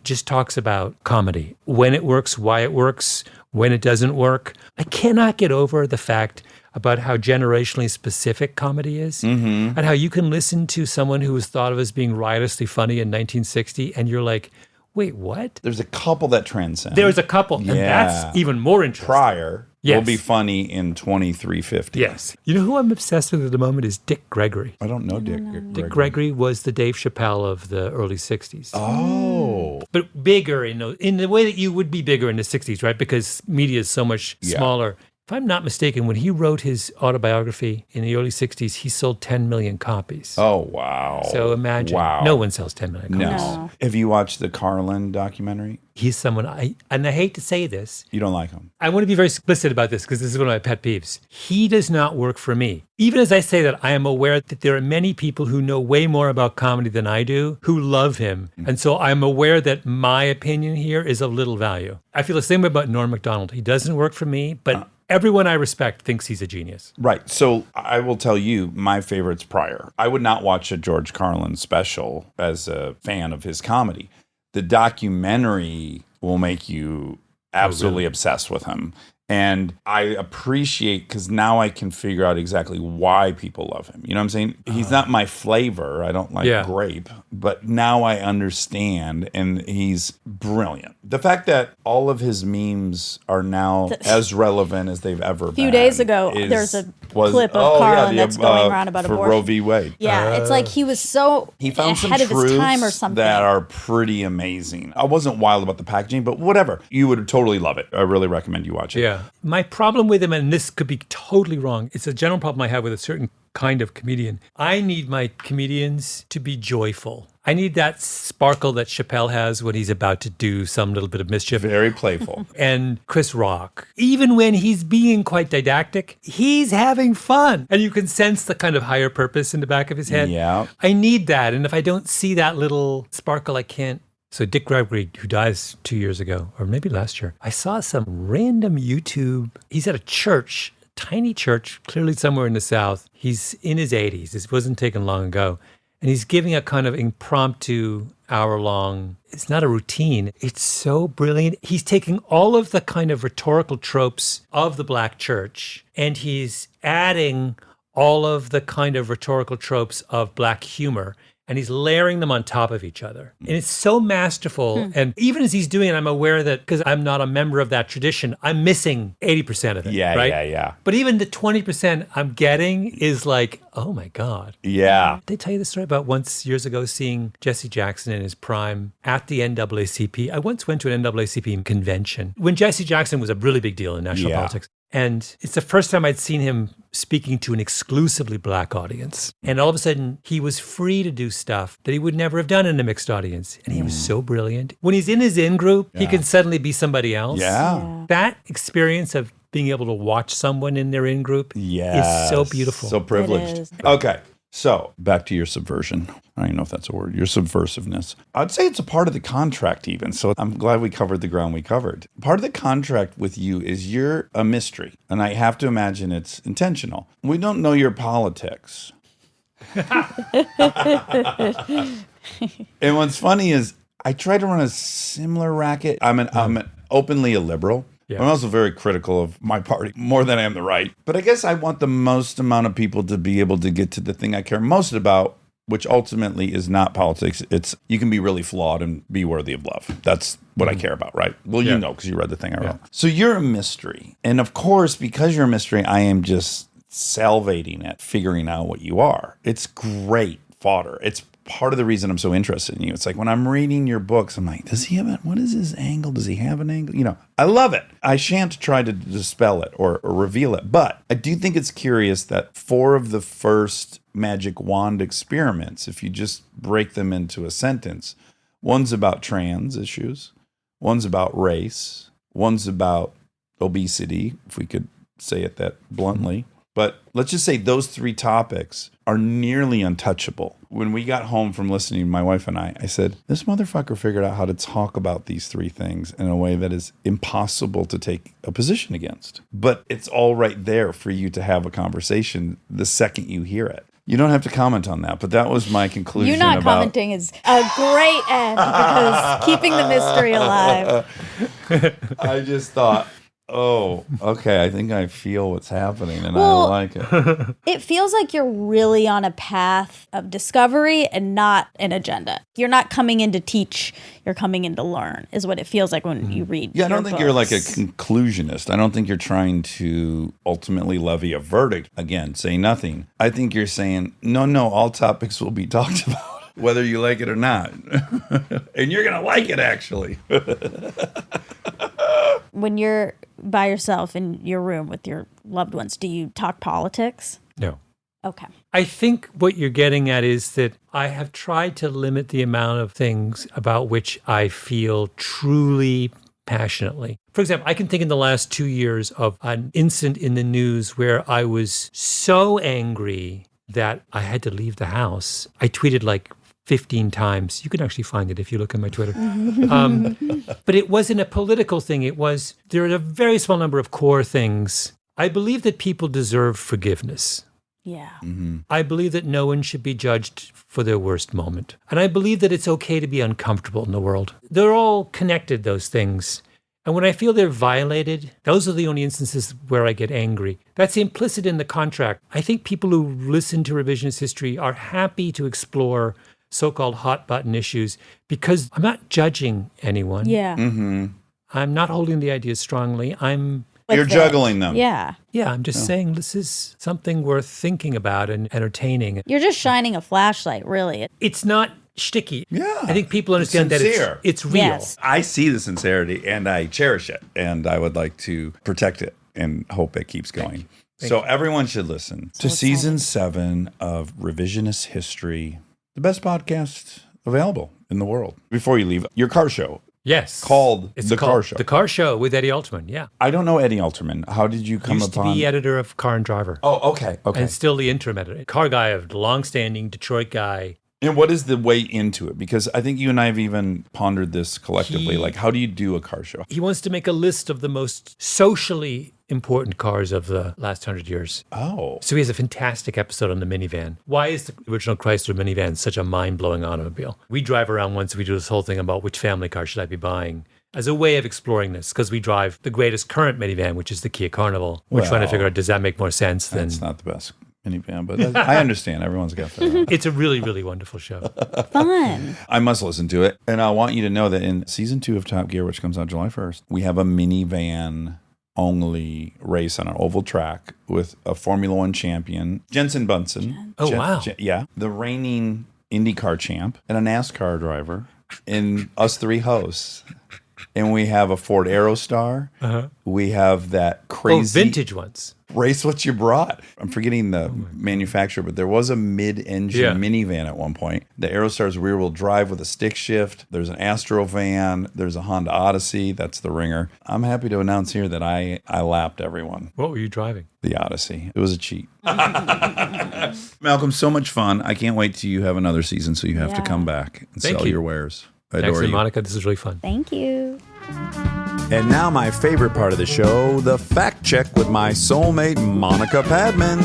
just talks about comedy, when it works, why it works, when it doesn't work. I cannot get over the fact about how generationally specific comedy is and how you can listen to someone who was thought of as being riotously funny in 1960 and you're like, wait, what? There's a couple that transcend. There's a couple, and that's even more interesting. Pryor Yes. will be funny in 2350. Yes. You know who I'm obsessed with at the moment is Dick Gregory. I don't know Dick. Dick Gregory was the Dave Chappelle of the early 60s. Oh. But bigger in the way that you would be bigger in the 60s, right? Because media is so much smaller. If I'm not mistaken, when he wrote his autobiography in the early 60s, he sold 10 million copies. Oh, wow. So imagine, no one sells 10 million copies. No. Have you watched the Carlin documentary? He's someone, and I hate to say this, You don't like him? I want to be very explicit about this because this is one of my pet peeves. He does not work for me. Even as I say that, I am aware that there are many people who know way more about comedy than I do who love him. And so I'm aware that my opinion here is of little value. I feel the same way about Norm Macdonald. He doesn't work for me, but everyone I respect thinks he's a genius. Right. So I will tell you, my favorite's Pryor. I would not watch a George Carlin special as a fan of his comedy. The documentary will make you absolutely obsessed with him. And I appreciate, because now I can figure out exactly why people love him. You know what I'm saying? He's not my flavor. I don't like grape. But now I understand, and he's brilliant. The fact that all of his memes are now as relevant as they've ever been. A few days ago, there's a clip of Carlin that's going around about for abortion. Roe v. Wade. Yeah, it's like he was so He found some ahead of his time or truths something. that are pretty amazing. I wasn't wild about the packaging, but whatever. You would totally love it. I really recommend you watch it. Yeah. My problem with him, and this could be totally wrong, it's a general problem I have with a certain kind of comedian. I need my comedians to be joyful. I need that sparkle that Chappelle has when he's about to do some little bit of mischief. Very playful. And Chris Rock, even when he's being quite didactic, he's having fun. And you can sense the kind of higher purpose in the back of his head. Yeah. I need that. And if I don't see that little sparkle, I can't. So Dick Gregory, who dies 2 years ago, or maybe last year, I saw some random YouTube. He's at a church, tiny church, clearly somewhere in the South. He's in his 80s. This wasn't taken long ago. And he's giving a kind of impromptu hour-long, it's not a routine. It's so brilliant. He's taking all of the kind of rhetorical tropes of the Black church, and he's adding all of the kind of rhetorical tropes of Black humor. And he's layering them on top of each other. And it's so masterful. And even as he's doing it, I'm aware that because I'm not a member of that tradition, I'm missing 80% of it. Yeah, right? yeah. But even the 20% I'm getting is like, oh my God. Yeah. They tell you the story about once years ago seeing Jesse Jackson in his prime at the NAACP. I once went to an NAACP convention when Jesse Jackson was a really big deal in national politics. And it's the first time I'd seen him speaking to an exclusively Black audience. And all of a sudden, he was free to do stuff that he would never have done in a mixed audience. And he was so brilliant. When he's in his in-group, he can suddenly be somebody else. Yeah. That experience of being able to watch someone in their in-group is so beautiful. So privileged. It is. Okay. So back to your subversion. I don't even know if that's a word. Your subversiveness. I'd say it's a part of the contract even. So I'm glad we covered the ground we covered. Part of the contract with you is you're a mystery. And I have to imagine it's intentional. We don't know your politics. And what's funny is I try to run a similar racket. I'm openly a liberal. Yeah. I'm also very critical of my party more than I am the right. But I guess I want the most amount of people to be able to get to the thing I care most about, which ultimately is not politics. It's you can be really flawed and be worthy of love. That's what I care about, right? Well, you know, because you read the thing I wrote. So you're a mystery. And of course, because you're a mystery, I am just salivating at figuring out what you are. It's great fodder. It's part of the reason I'm so interested in you. It's like when I'm reading your books, I'm like, does he have it? What is his angle? Does he have an angle? You know, I love it. I shan't try to dispel it or reveal it, but I do think it's curious that 4 of the first magic wand experiments, if you just break them into a sentence, one's about trans issues, one's about race, one's about obesity, if we could say it that bluntly. But let's just say those 3 topics are nearly untouchable. When we got home from listening, my wife and I said, this motherfucker figured out how to talk about these 3 things in a way that is impossible to take a position against. But it's all right there for you to have a conversation the second you hear it. You don't have to comment on that, but that was my conclusion. You not commenting is a great end because keeping the mystery alive. I just thought, oh, okay, I think I feel what's happening and I like it. It feels like you're really on a path of discovery and not an agenda. You're not coming in to teach, you're coming in to learn, is what it feels like when you read. Yeah, I don't think you're like a books. conclusionist. I don't think you're trying to ultimately levy a verdict. Again, say nothing. I think you're saying, no, all topics will be talked about, whether you like it or not. And you're going to like it, actually. When you're by yourself in your room with your loved ones, do you talk politics? No. Okay. I think what you're getting at is that I have tried to limit the amount of things about which I feel truly passionately. For example, I can think in the last 2 years of an incident in the news where I was so angry that I had to leave the house. I tweeted like 15 times. You can actually find it if you look at my Twitter. But it wasn't a political thing. There are a very small number of core things. I believe that people deserve forgiveness. Yeah. I believe that no one should be judged for their worst moment. And I believe that it's okay to be uncomfortable in the world. They're all connected, those things. And when I feel they're violated, those are the only instances where I get angry. That's implicit in the contract. I think people who listen to revisionist history are happy to explore so-called hot button issues because I'm not judging anyone. Yeah. I'm not holding the ideas strongly. You're juggling them. Yeah. Yeah, I'm just saying this is something worth thinking about and entertaining. You're just shining a flashlight, really. It's not shticky. Yeah. I think people understand that sincere. it's real. Yes. I see the sincerity and I cherish it and I would like to protect it and hope it keeps going. So everyone should listen to season 7 of Revisionist History, the best podcast available in the world. Before you leave, your car show. Yes. It's called Car Show. The Car Show with Eddie Altman, yeah. I don't know Eddie Alterman. How did you come Used upon? to be editor of Car and Driver. Oh, okay. And still the interim editor. Car guy, of long-standing Detroit guy. And what is the way into it? Because I think you and I have even pondered this collectively. Like, how do you do a car show? He wants to make a list of the most socially important cars of the last 100 years. Oh. So he has a fantastic episode on the minivan. Why is the original Chrysler minivan such a mind-blowing automobile? We drive around once, we do this whole thing about which family car should I be buying as a way of exploring this, because we drive the greatest current minivan, which is the Kia Carnival. We're trying to figure out, does that make more sense than... That's not the best minivan, but I understand. Everyone's got that. It's a really, really wonderful show. Fun. I must listen to it. And I want you to know that in season 2 of Top Gear, which comes out July 1st, we have a minivan only race on an oval track with a Formula One champion, Jensen Bunsen. Oh, wow. Yeah. The reigning IndyCar champ and a NASCAR driver and us 3 hosts. And we have a Ford Aerostar. We have that crazy... vintage ones. Race what you brought. I'm forgetting the manufacturer, but there was a mid-engine minivan at one point. The Aerostar's rear-wheel drive with a stick shift. There's an Astro van. There's a Honda Odyssey. That's the ringer. I'm happy to announce here that I lapped everyone. What were you driving? The Odyssey. It was a cheat. Malcolm, so much fun. I can't wait till you have another season, so you have to come back and Thank sell you. your wares. I Thanks, adore you. Monica. This is really fun. Thank you. And now my favorite part of the show, the fact check with my soulmate, Monica Padman.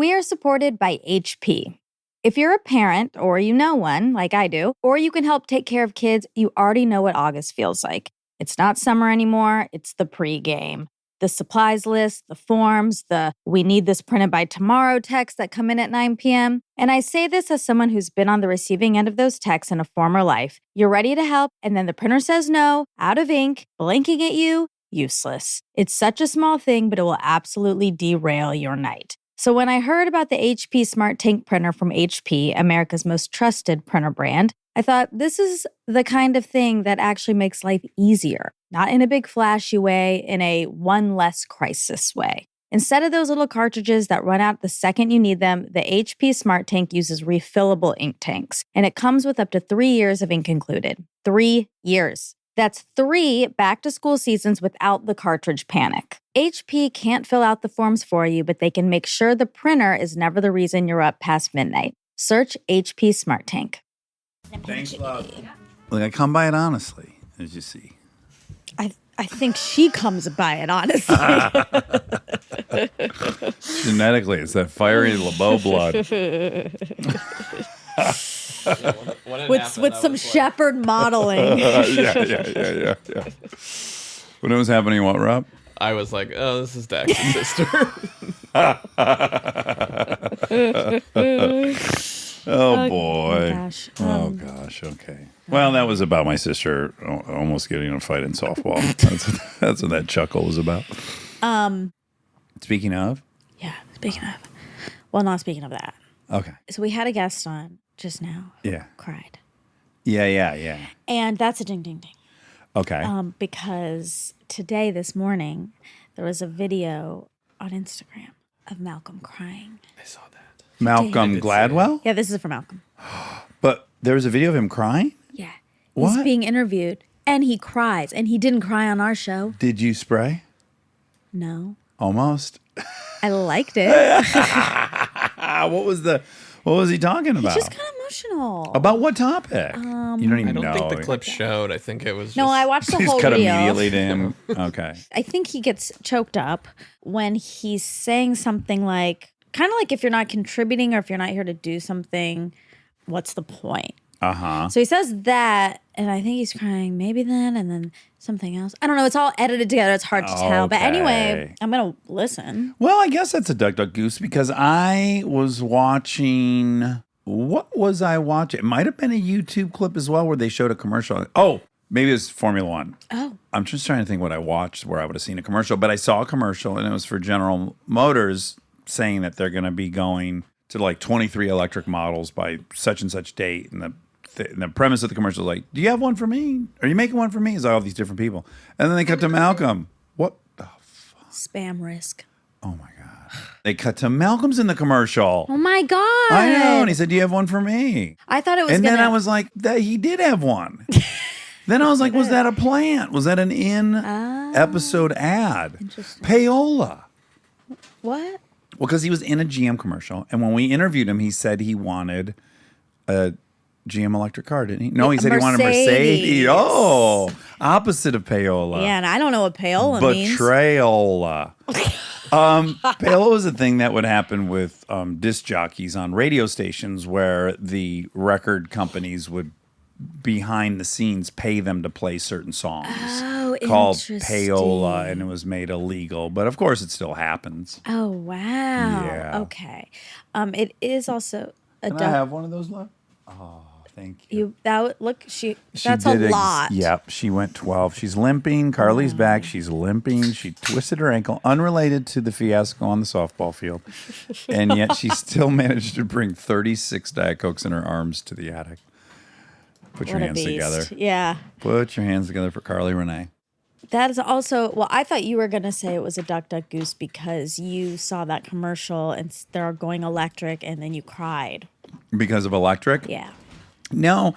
We are supported by HP. If you're a parent or you know one, like I do, or you can help take care of kids, you already know what August feels like. It's not summer anymore, it's the pregame. The supplies list, the forms, the "we need this printed by tomorrow" texts that come in at 9 p.m. And I say this as someone who's been on the receiving end of those texts in a former life. You're ready to help, and then the printer says no, out of ink, blinking at you, useless. It's such a small thing, but it will absolutely derail your night. So when I heard about the HP Smart Tank printer from HP, America's most trusted printer brand, I thought this is the kind of thing that actually makes life easier, not in a big flashy way, in a one less crisis way. Instead of those little cartridges that run out the second you need them, the HP Smart Tank uses refillable ink tanks, and it comes with up to 3 years of ink included. 3 years. That's 3 back-to-school seasons without the cartridge panic. HP can't fill out the forms for you, but they can make sure the printer is never the reason you're up past midnight. Search HP Smart Tank. Thanks, love. Look, I come by it honestly, as you see. I think she comes by it, honestly. Genetically, it's that fiery LeBeau blood. with some shepherd modeling. Yeah. When it was happening, what, Rob? I was like, oh, this is Dax's sister. Oh, boy. gosh. Oh, gosh. Okay. Well, that was about my sister almost getting in a fight in softball. That's what that chuckle was about. Speaking of? Yeah, speaking of. Well, not speaking of that. Okay. So we had a guest on just now. Yeah. Cried. Yeah. And that's a ding, ding, ding. Okay. Because this morning, there was a video on Instagram of Malcolm crying. I saw that. Malcolm Gladwell? Yeah, this is for Malcolm. But there was a video of him crying? Yeah. What? He's being interviewed, and he cries, and he didn't cry on our show. Did you spray? No. Almost. I liked it. What was he talking about? It's just kind of emotional. About what topic? You don't even I don't know. think the clip showed. I think it was No, just... I watched the He's whole cut video. immediately to him. Okay. I think he gets choked up when he's saying something like, kind of like if you're not contributing or if you're not here to do something, what's the point? Uh-huh. So he says that, and I think he's crying maybe then, and then something else. I don't know. It's all edited together. It's hard to tell. But anyway, Okay. I'm going to listen. Well, I guess that's a Duck Duck Goose because I was watching. What was I watching? It might have been a YouTube clip as well where they showed a commercial. Oh, maybe it's Formula One. Oh. I'm just trying to think what I watched where I would have seen a commercial, but I saw a commercial and it was for General Motors saying that they're going to be going to like 23 electric models by such and such date. And the premise of the commercial is like, do you have one for me? Are you making one for me? It's all these different people. And then they cut to Malcolm. What the Spam risk. Oh my God. They cut to Malcolm's in the commercial. Oh my God. I know. And he said, do you have one for me? I thought it was And gonna... then I was like, that he did have one. Then I was like, was that a plant? Was that an in-episode ad? Interesting. Payola. What? Well, because he was in a GM commercial. And when we interviewed him, he said he wanted a GM electric car, didn't he? No, he said he wanted a Mercedes. Oh, opposite of payola. Yeah, and I don't know what payola means. Betrayola. Payola was a thing that would happen with disc jockeys on radio stations where the record companies would, behind the scenes, pay them to play certain songs. Oh, called interesting. payola, and it was made illegal. But of course, it still happens. Oh, wow. Yeah. Okay. It is also a Can I duck. have one of those left? Oh, thank you. Look, She that's a did lot. Yep, she went 12. She's limping. Carly's back. She's limping. She twisted her ankle, unrelated to the fiasco on the softball field. And yet she still managed to bring 36 Diet Cokes in her arms to the attic. Put your What a hands beast. together. Yeah. Put your hands together for Carly Renee. That is also, well, I thought you were going to say it was a Duck Duck Goose because you saw that commercial and they're going electric and then you cried. Because of electric? Yeah. No.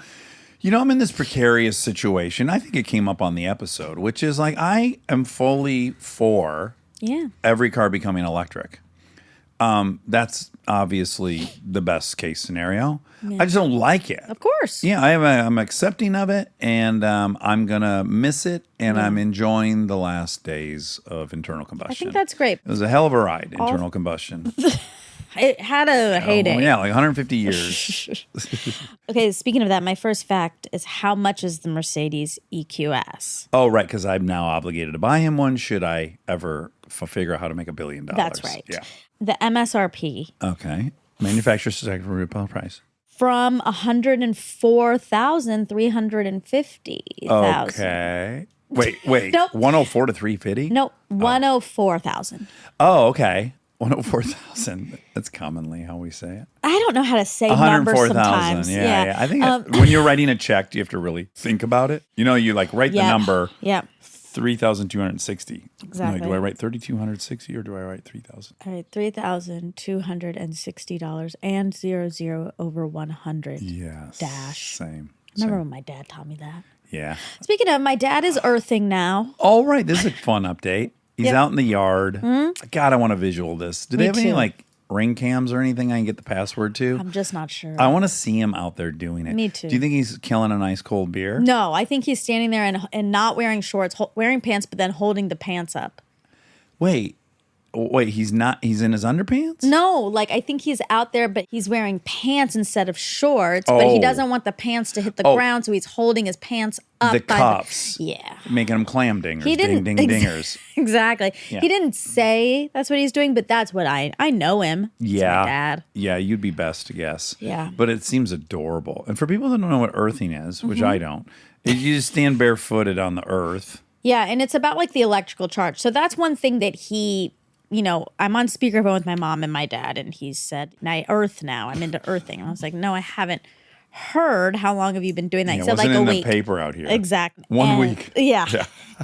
You know, I'm in this precarious situation. I think it came up on the episode, which is like I am fully for Yeah. every car becoming electric. That's obviously the best case scenario. Yeah. I just don't like it. Of course. Yeah, I'm accepting of it, and I'm gonna miss it, and I'm enjoying the last days of internal combustion. I think that's great. It was a hell of a ride, internal combustion. It had a heyday. Oh, yeah, like 150 years. Okay, speaking of that, my first fact is how much is the Mercedes EQS? Oh, right, because I'm now obligated to buy him one should I ever figure out how to make $1 billion. That's right. Yeah. The MSRP Okay. Manufacturer's second for retail price. from 104,350. Okay. Wait. Nope. 104 to 350? No, 104,000. Oh, okay. 104,000. That's commonly how we say it. I don't know how to say numbers 104,000. sometimes. Yeah. I think when you're writing a check, do you have to really think about it? You know, you like write the number. Yeah. 3,260. Exactly. Like, do I write 3,260 or do I write 3,000? All right, $3,260 and 00 over 100. Yes. Dash. Same. Remember when my dad taught me that? Yeah. Speaking of, my dad is earthing now. All right. This is a fun update. He's Yep. out in the yard. God, I want to visual this. Do they Me have any too. like ring cams or anything I can get the password to? I'm just not sure. I want to see him out there doing it. Me too. Do you think he's killing an ice cold beer? No, I think he's standing there and not wearing shorts, wearing pants, but then holding the pants up. Wait, he's not. He's in his underpants? No, like I think he's out there, but he's wearing pants instead of shorts. But he Oh. doesn't want the pants to hit the ground, so he's holding his pants up. The by cuffs. Yeah. Making him clam dingers. He didn't ding dingers. Exactly. Yeah. He didn't say that's what he's doing, but that's what I know him. It's Yeah. my dad. Yeah, you'd be best to guess. Yeah. But it seems adorable. And for people that don't know what earthing is, which Mm-hmm. I don't, you just stand barefooted on the earth. Yeah, and it's about like the electrical charge. So that's one thing that he, I'm on speakerphone with my mom and my dad, and he said, I earth now. I'm into earthing. And I was like, no, I haven't heard. How long have you been doing that? It He said wasn't like a in week. the paper out here. Exactly. One And- week. Yeah.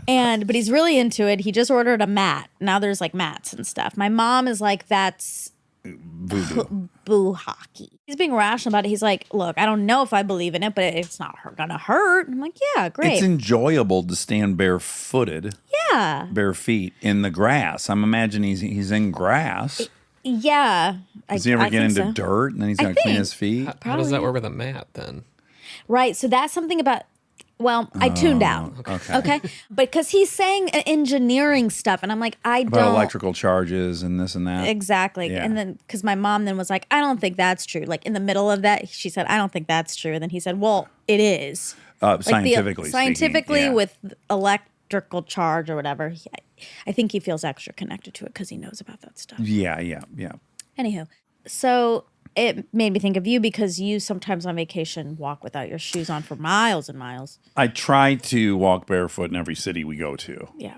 But he's really into it. He just ordered a mat. Now there's like mats and stuff. My mom is like, that's Voodoo. boo hockey. He's being rational about it. He's like, look, I don't know if I believe in it, but it's not gonna hurt. I'm like, yeah, great. It's enjoyable to stand barefooted, yeah. bare feet in the grass. I'm imagining he's in grass. Yeah. Does he ever I get think into so. dirt and then he's I going to clean think. his feet? How does that work with a mat then? Right. So that's something about, I tuned out. Okay. Because he's saying engineering stuff. And I'm like, I About don't. electrical charges and this and that. Exactly. Yeah. And then, because my mom then was like, I don't think that's true. Like in the middle of that, she said, I don't think that's true. And then he said, well, it is. Like Scientifically scientifically speaking, yeah. with electrical charge or whatever. I think he feels extra connected to it because he knows about that stuff. Yeah. Anywho, so it made me think of you because you sometimes on vacation walk without your shoes on for miles and miles. I try to walk barefoot in every city we go to. Yeah.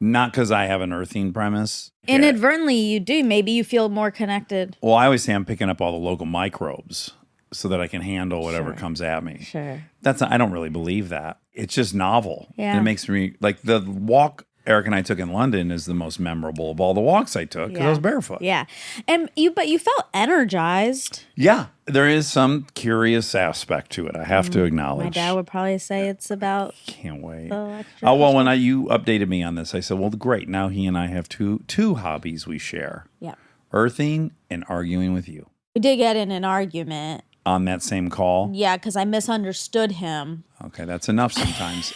Not because I have an earthing premise. Inadvertently, you do. Maybe you feel more connected. Well, I always say I'm picking up all the local microbes so that I can handle whatever comes at me. Sure. I don't really believe that. It's just novel. Yeah. And it makes me, like the walk Eric and I took in London is the most memorable of all the walks I took because I was barefoot. Yeah. But you felt energized. Yeah. There is some curious aspect to it. I have to acknowledge. My dad would probably say it's about Can't wait. the electrical Oh, well, when you updated me on this, I said, well, great. Now he and I have two hobbies we share. Yeah. Earthing and arguing with you. We did get in an argument. On that same call? Yeah, because I misunderstood him. Okay, that's enough sometimes.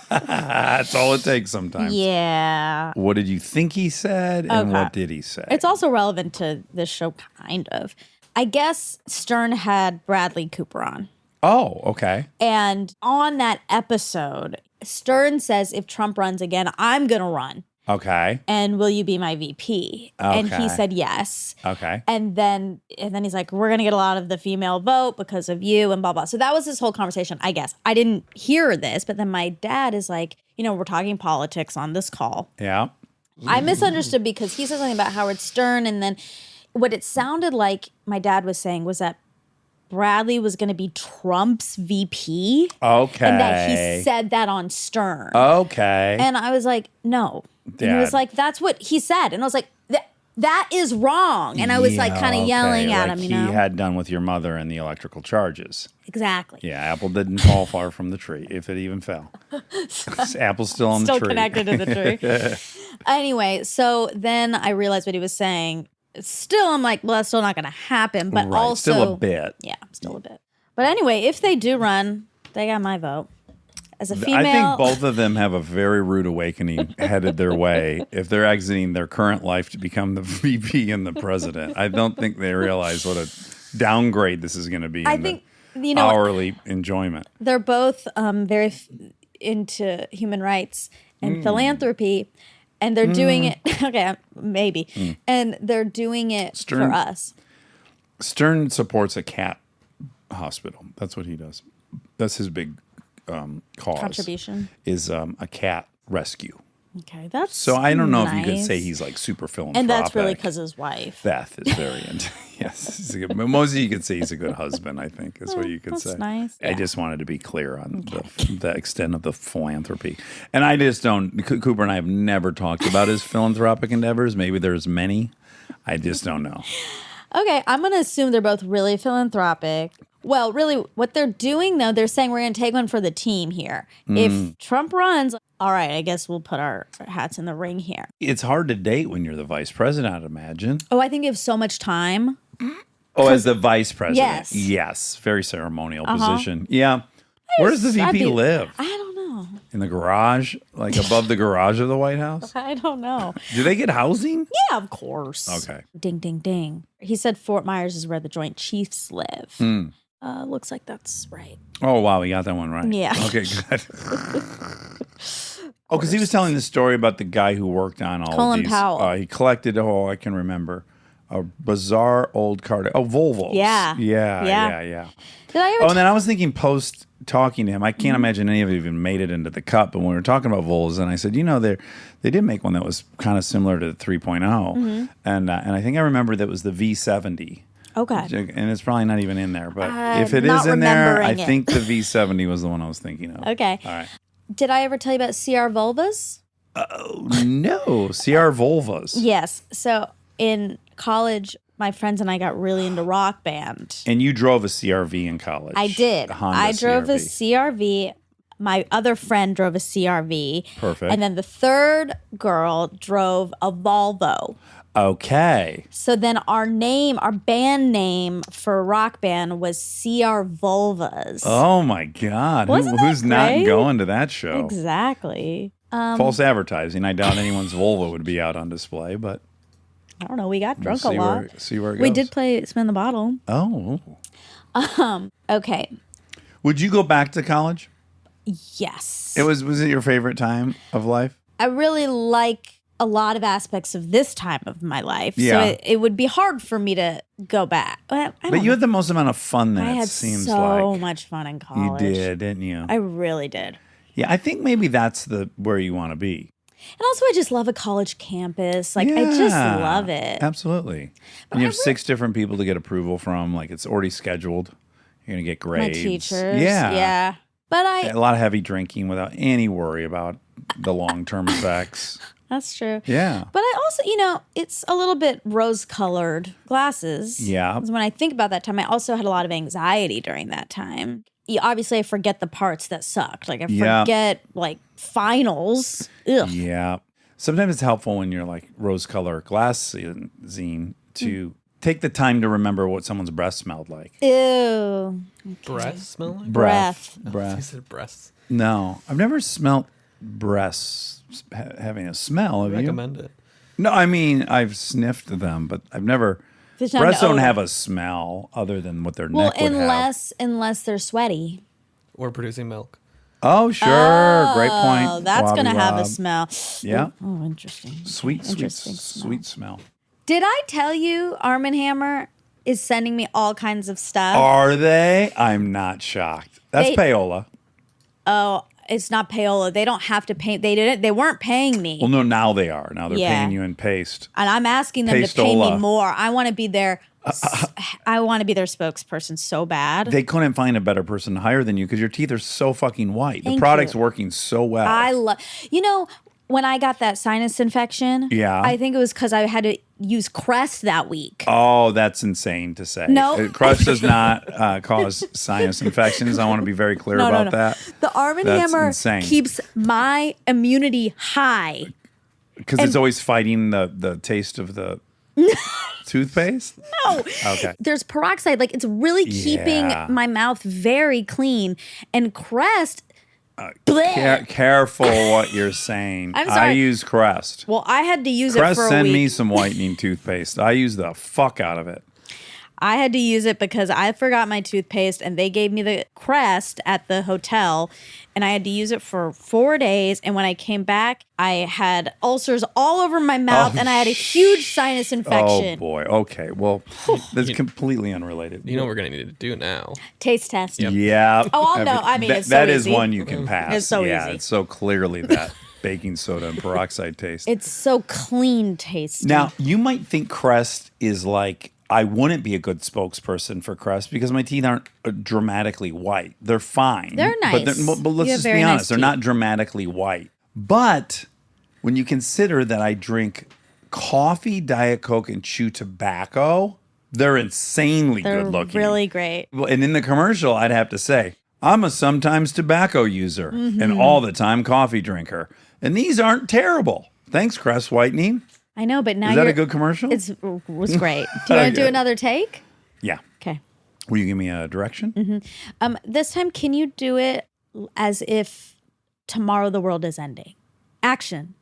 That's all it takes sometimes. Yeah. What did you think he said and Okay. what did he say? It's also relevant to this show, kind of. I guess Stern had Bradley Cooper on. Oh, okay. And on that episode, Stern says, if Trump runs again, I'm going to run. Okay. And will you be my VP? And he Okay. said yes. Okay. And then he's like, we're going to get a lot of the female vote because of you and blah, blah. So that was this whole conversation, I guess. I didn't hear this, but then my dad is like, we're talking politics on this call. Yeah. I misunderstood because he said something about Howard Stern. And then what it sounded like my dad was saying was that Bradley was going to be Trump's VP. Okay. And that he said that on Stern. Okay. And I was like, no. And he was Dad. like, that's what he said. And I was like, that is wrong. And I was like kind of yelling at him, He had done with your mother and the electrical charges. Exactly. Yeah, apple didn't fall far from the tree, if it even fell. Apple's still on the Still tree. connected to the tree. Anyway, so then I realized what he was saying. Still, I'm like, well, that's still not going to happen. But Right, also, still a bit. Yeah, still a bit. But anyway, if they do run, they got my vote. as a female. I think both of them have a very rude awakening headed their way if they're exiting their current life to become the VP and the president. I don't think they realize what a downgrade this is going to be in think, the hourly enjoyment. they're both very into human rights and philanthropy, and they're doing it. Okay, maybe, and they're doing it for us. Stern supports a cat hospital. That's what he does. That's his big cause. Contribution is a cat rescue. Okay, that's So I don't know if you could nice. say he's like super philanthropic. And that's really because his wife. Beth is very into. Yes, he's a good, mostly you could say he's a good husband. I think is what you could that's say. nice. I Yeah. just wanted to be clear on the extent of the philanthropy, and I just don't. Cooper and I have never talked about his philanthropic endeavors. Maybe there's many. I just don't know. Okay, I'm going to assume they're both really philanthropic. Well, really, what they're doing, though, they're saying we're going to take one for the team here. If Trump runs, all right, I guess we'll put our hats in the ring here. It's hard to date when you're the vice president, I'd imagine. Oh, I think you have so much time. Oh, as the vice president. Yes. Yes. Very ceremonial position. Yeah. Where does the I'd VP be- live? I don't know. In the garage? Like above the garage of the White House? I don't know. Do they get housing? Yeah, of course. Okay. Ding, ding, ding. He said Fort Myers is where the Joint Chiefs live. Looks like that's right. Oh, wow. We got that one right. Yeah. Okay, good. Oh, because he was telling the story about the guy who worked on all Colin of these. Powell. He collected, I can remember, a bizarre old card. Oh, Volvos. Yeah. Yeah. Did I ever Oh, and then I was thinking post talking to him, I can't imagine any of it even made it into the cup. But when we were talking about Volvos, and I said, they did make one that was kind of similar to the 3.0. And I think I remember that was the V70. Okay. And it's probably not even in there. But if it not is in there, I remembering it. think the V70 was the one I was thinking of. Okay. All right. Did I ever tell you about CR Vulvas? No, CR Volvos. Yes. So in college, my friends and I got really into rock band. And you drove a CRV in college. I did. A Honda I drove a CRV. CRV. My other friend drove a CRV. Perfect. And then the third girl drove a Volvo. Okay. So then our band name for a rock band was CR Vulvas. Oh my God. Wasn't that Who's not great? going to that show? Exactly. False advertising. I doubt anyone's Volvo would be out on display, but I don't know. We got drunk see a lot. see where it goes. We did play Spin the Bottle. Oh. Okay. Would you go back to college? Yes. Was it your favorite time of life? I really like a lot of aspects of this time of my life. Yeah. So it would be hard for me to go back. I don't But you know. had the most amount of fun then, I it had seems so like. much fun in You college. did, didn't you? I really did. Yeah, I think maybe that's where you want to be. And also, I just love a college campus. Like, I just Yeah, love it. Absolutely. And you have 6 different people to get approval from. Like, it's already scheduled. You're going to get My grades. teachers. Yeah. Yeah. But A lot of heavy drinking without any worry about the long-term effects. that's true. Yeah. But I also, it's a little bit rose-colored glasses. Yeah. 'Cause when I think about that time, I also had a lot of anxiety during that time. Obviously, I forget the parts that sucked. Like, I Yeah. forget, like, finals. Ugh. Yeah. Sometimes it's helpful when you're like rose-colored zine to take the time to remember what someone's breath smelled like. Ew. Breath smell like? Breath. You Breath. said breasts. No, I've never smelled breasts having a smell. Have you? Recommend it. No, I mean, I've sniffed them, but I've never. There's not Breasts an don't odor. have a smell other than what their Well, neck would have. unless they're sweaty. Or producing milk. Oh, sure. Great point. Oh, that's Wobby going to have a wob. smell. Yeah. Oh, interesting. Sweet Interesting smell. smell. Did I tell you Arm & Hammer is sending me all kinds of stuff? Are they? I'm not shocked. That's They- payola. Oh, it's not payola. They don't have to pay. They weren't paying me. Well, no, now they are. Now they're Yeah. paying you in paste. And I'm asking them to pay me Pastola. more. I want to be their I want to be their spokesperson so bad. They couldn't find a better person to hire than you because your teeth are so fucking white. Thank the product's you. working so well. I love when I got that sinus infection, Yeah. I think it was because I had to use Crest that week. Oh, that's insane to say. No. Crust does not cause sinus infections. I want to be very clear about that. The Arm & That's Hammer insane. keeps my immunity high. Because it's always fighting the taste of the toothpaste? No. Okay. There's peroxide. Like, it's really keeping Yeah. my mouth very clean. And Crest, Careful what you're saying. I'm I sorry. use Crest. Well, I had to use it Crest, for a send week. me some whitening toothpaste. I use the fuck out of it. I had to use it because I forgot my toothpaste and they gave me the Crest at the hotel and I had to use it for 4 days. And when I came back, I had ulcers all over my mouth and I had a huge sinus infection. Oh boy. Okay. Well, that's completely unrelated. You know what we're going to need to do now. Taste test. Yeah. Oh, I'll know. I mean, it's so that is easy. one you can pass. It's so yeah, easy. it's so clearly that baking soda and peroxide taste. It's so clean tasting. Now, you might think Crest is like, I wouldn't be a good spokesperson for Crest because my teeth aren't dramatically white. They're fine. They're nice. But let's You have just very be nice honest. They're teeth. not dramatically white. But when you consider that I drink coffee, Diet Coke, and chew tobacco, they're insanely They're good looking. really great. Well, and in the commercial, I'd have to say, I'm a sometimes tobacco user Mm-hmm. and all the time coffee drinker. And these aren't terrible. Thanks, Crest Whitening. I know, but now Is that you're, a good commercial? It was great. Do you want to do Okay. another take? Yeah. Okay. Will you give me a direction? This time, can you do it as if tomorrow the world is ending? Action.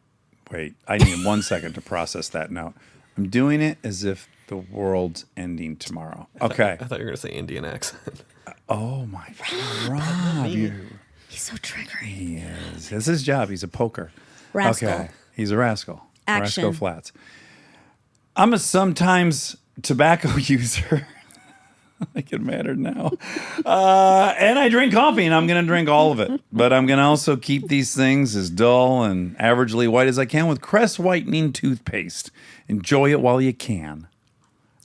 Wait, I need 1 second to process that note. I'm doing it as if the world's ending tomorrow. Okay. I thought you were going to say Indian accent. Oh my God, Rob, He's so triggering. he is. It's his job. He's a poker. Rascal. Okay, he's a rascal. Action. Rascal Flats. I'm a sometimes tobacco user. I get madder now. And I drink coffee, and I'm going to drink all of it. But I'm going to also keep these things as dull and averagely white as I can with Crest Whitening toothpaste. Enjoy it while you can.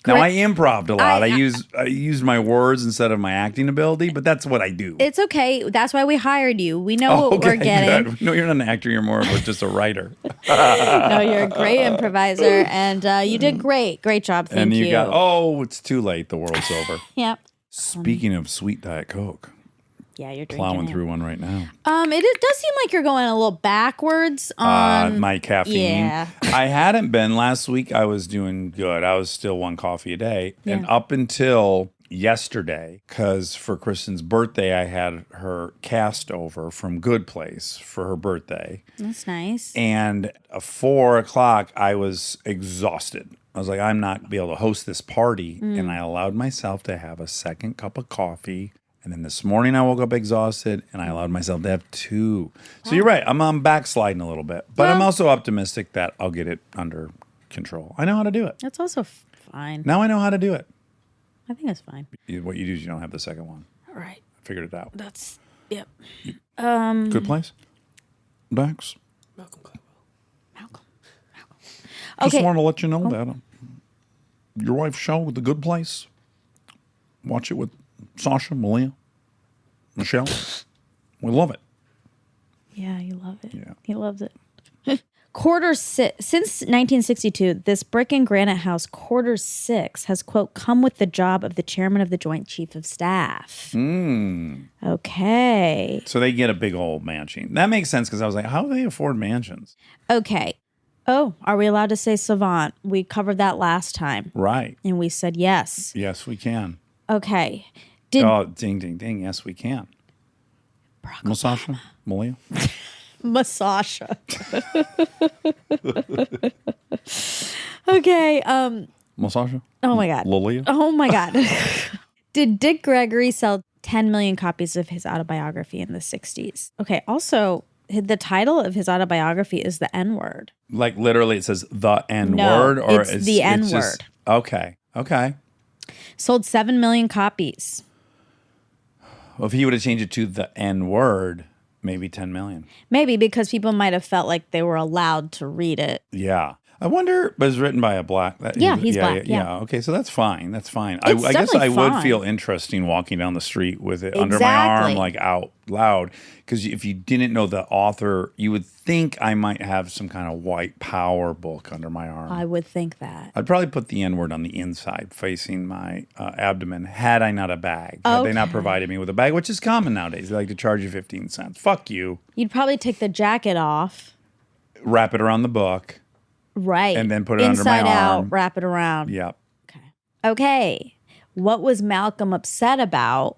Now, I improv'd a lot. I use my words instead of my acting ability, but that's what I do. It's okay. That's why we hired you. We know what we're getting. Good. No, you're not an actor. You're more of just a writer. No, you're a great improviser, and you did great. Great job. Thank and you you. got, it's too late. The world's over. Yep. Speaking of sweet Diet Coke, Yeah, you're drinking plowing it. through one right now. It does seem like you're going a little backwards on My caffeine. yeah. I hadn't been. Last week I was doing good. I was still one coffee a day. And Yeah. up until yesterday, because for Kristen's birthday, I had her cast over from Good Place for her birthday. That's nice. And at 4 o'clock, I was exhausted. I was like, I'm not be able to host this party. And I allowed myself to have a second cup of coffee. And then this morning I woke up exhausted and I allowed myself to have 2. So you're right. I'm backsliding a little bit. But I'm Well- also optimistic that I'll get it under control. I know how to do it. That's also fine. Now I know how to do it. I think it's fine. What you do is you don't have the second one. All right. I figured it out. That's yep. Good place? Dax? Malcolm Gladwell. Malcolm. Just Okay. want to let you know that your wife's show, The Good Place, watch it with Sasha, Malia, Michelle. We love it. Yeah, you love it. Yeah. He loves it. Since 1962, this brick and granite house, quarter 6, has, quote, come with the job of the chairman of the Joint Chief of Staff. Okay. So they get a big old mansion. That makes sense because I was like, how do they afford mansions? Okay. Oh, are we allowed to say savant? We covered that last time, Right. and we said yes. Yes, we can. Okay. Did Oh, ding, ding, ding. Yes, we can. Sasha, Malia. Masasha. Okay. Sasha. Oh my God. Lilia. Oh my God. Did Dick Gregory sell 10 million copies of his autobiography in the 60s? Okay. Also, the title of his autobiography is The N-Word. Like literally it says the N No, word or it's the just- N-word. Okay. Okay. Sold 7 million copies. Well, if he would have changed it to the N word, maybe 10 million. Maybe because people might have felt like they were allowed to read it. Yeah. I wonder, but it's written by a black. Yeah, he's black, yeah. Okay, so that's fine. That's fine. It's I guess definitely I would fine. feel interesting walking down the street with it under my arm, Exactly. like out loud. Because if you didn't know the author, you would think I might have some kind of white power book under my arm. I would think that. I'd probably put the N word on the inside, facing my abdomen, had I not a bag. Had they not Okay. provided me with a bag, which is common nowadays. They like to charge you 15 cents. Fuck you. You'd probably take the jacket off. Wrap it around the book. Right. And then put it under my Inside out, arm. wrap it around. Yep. Okay. What was Malcolm upset about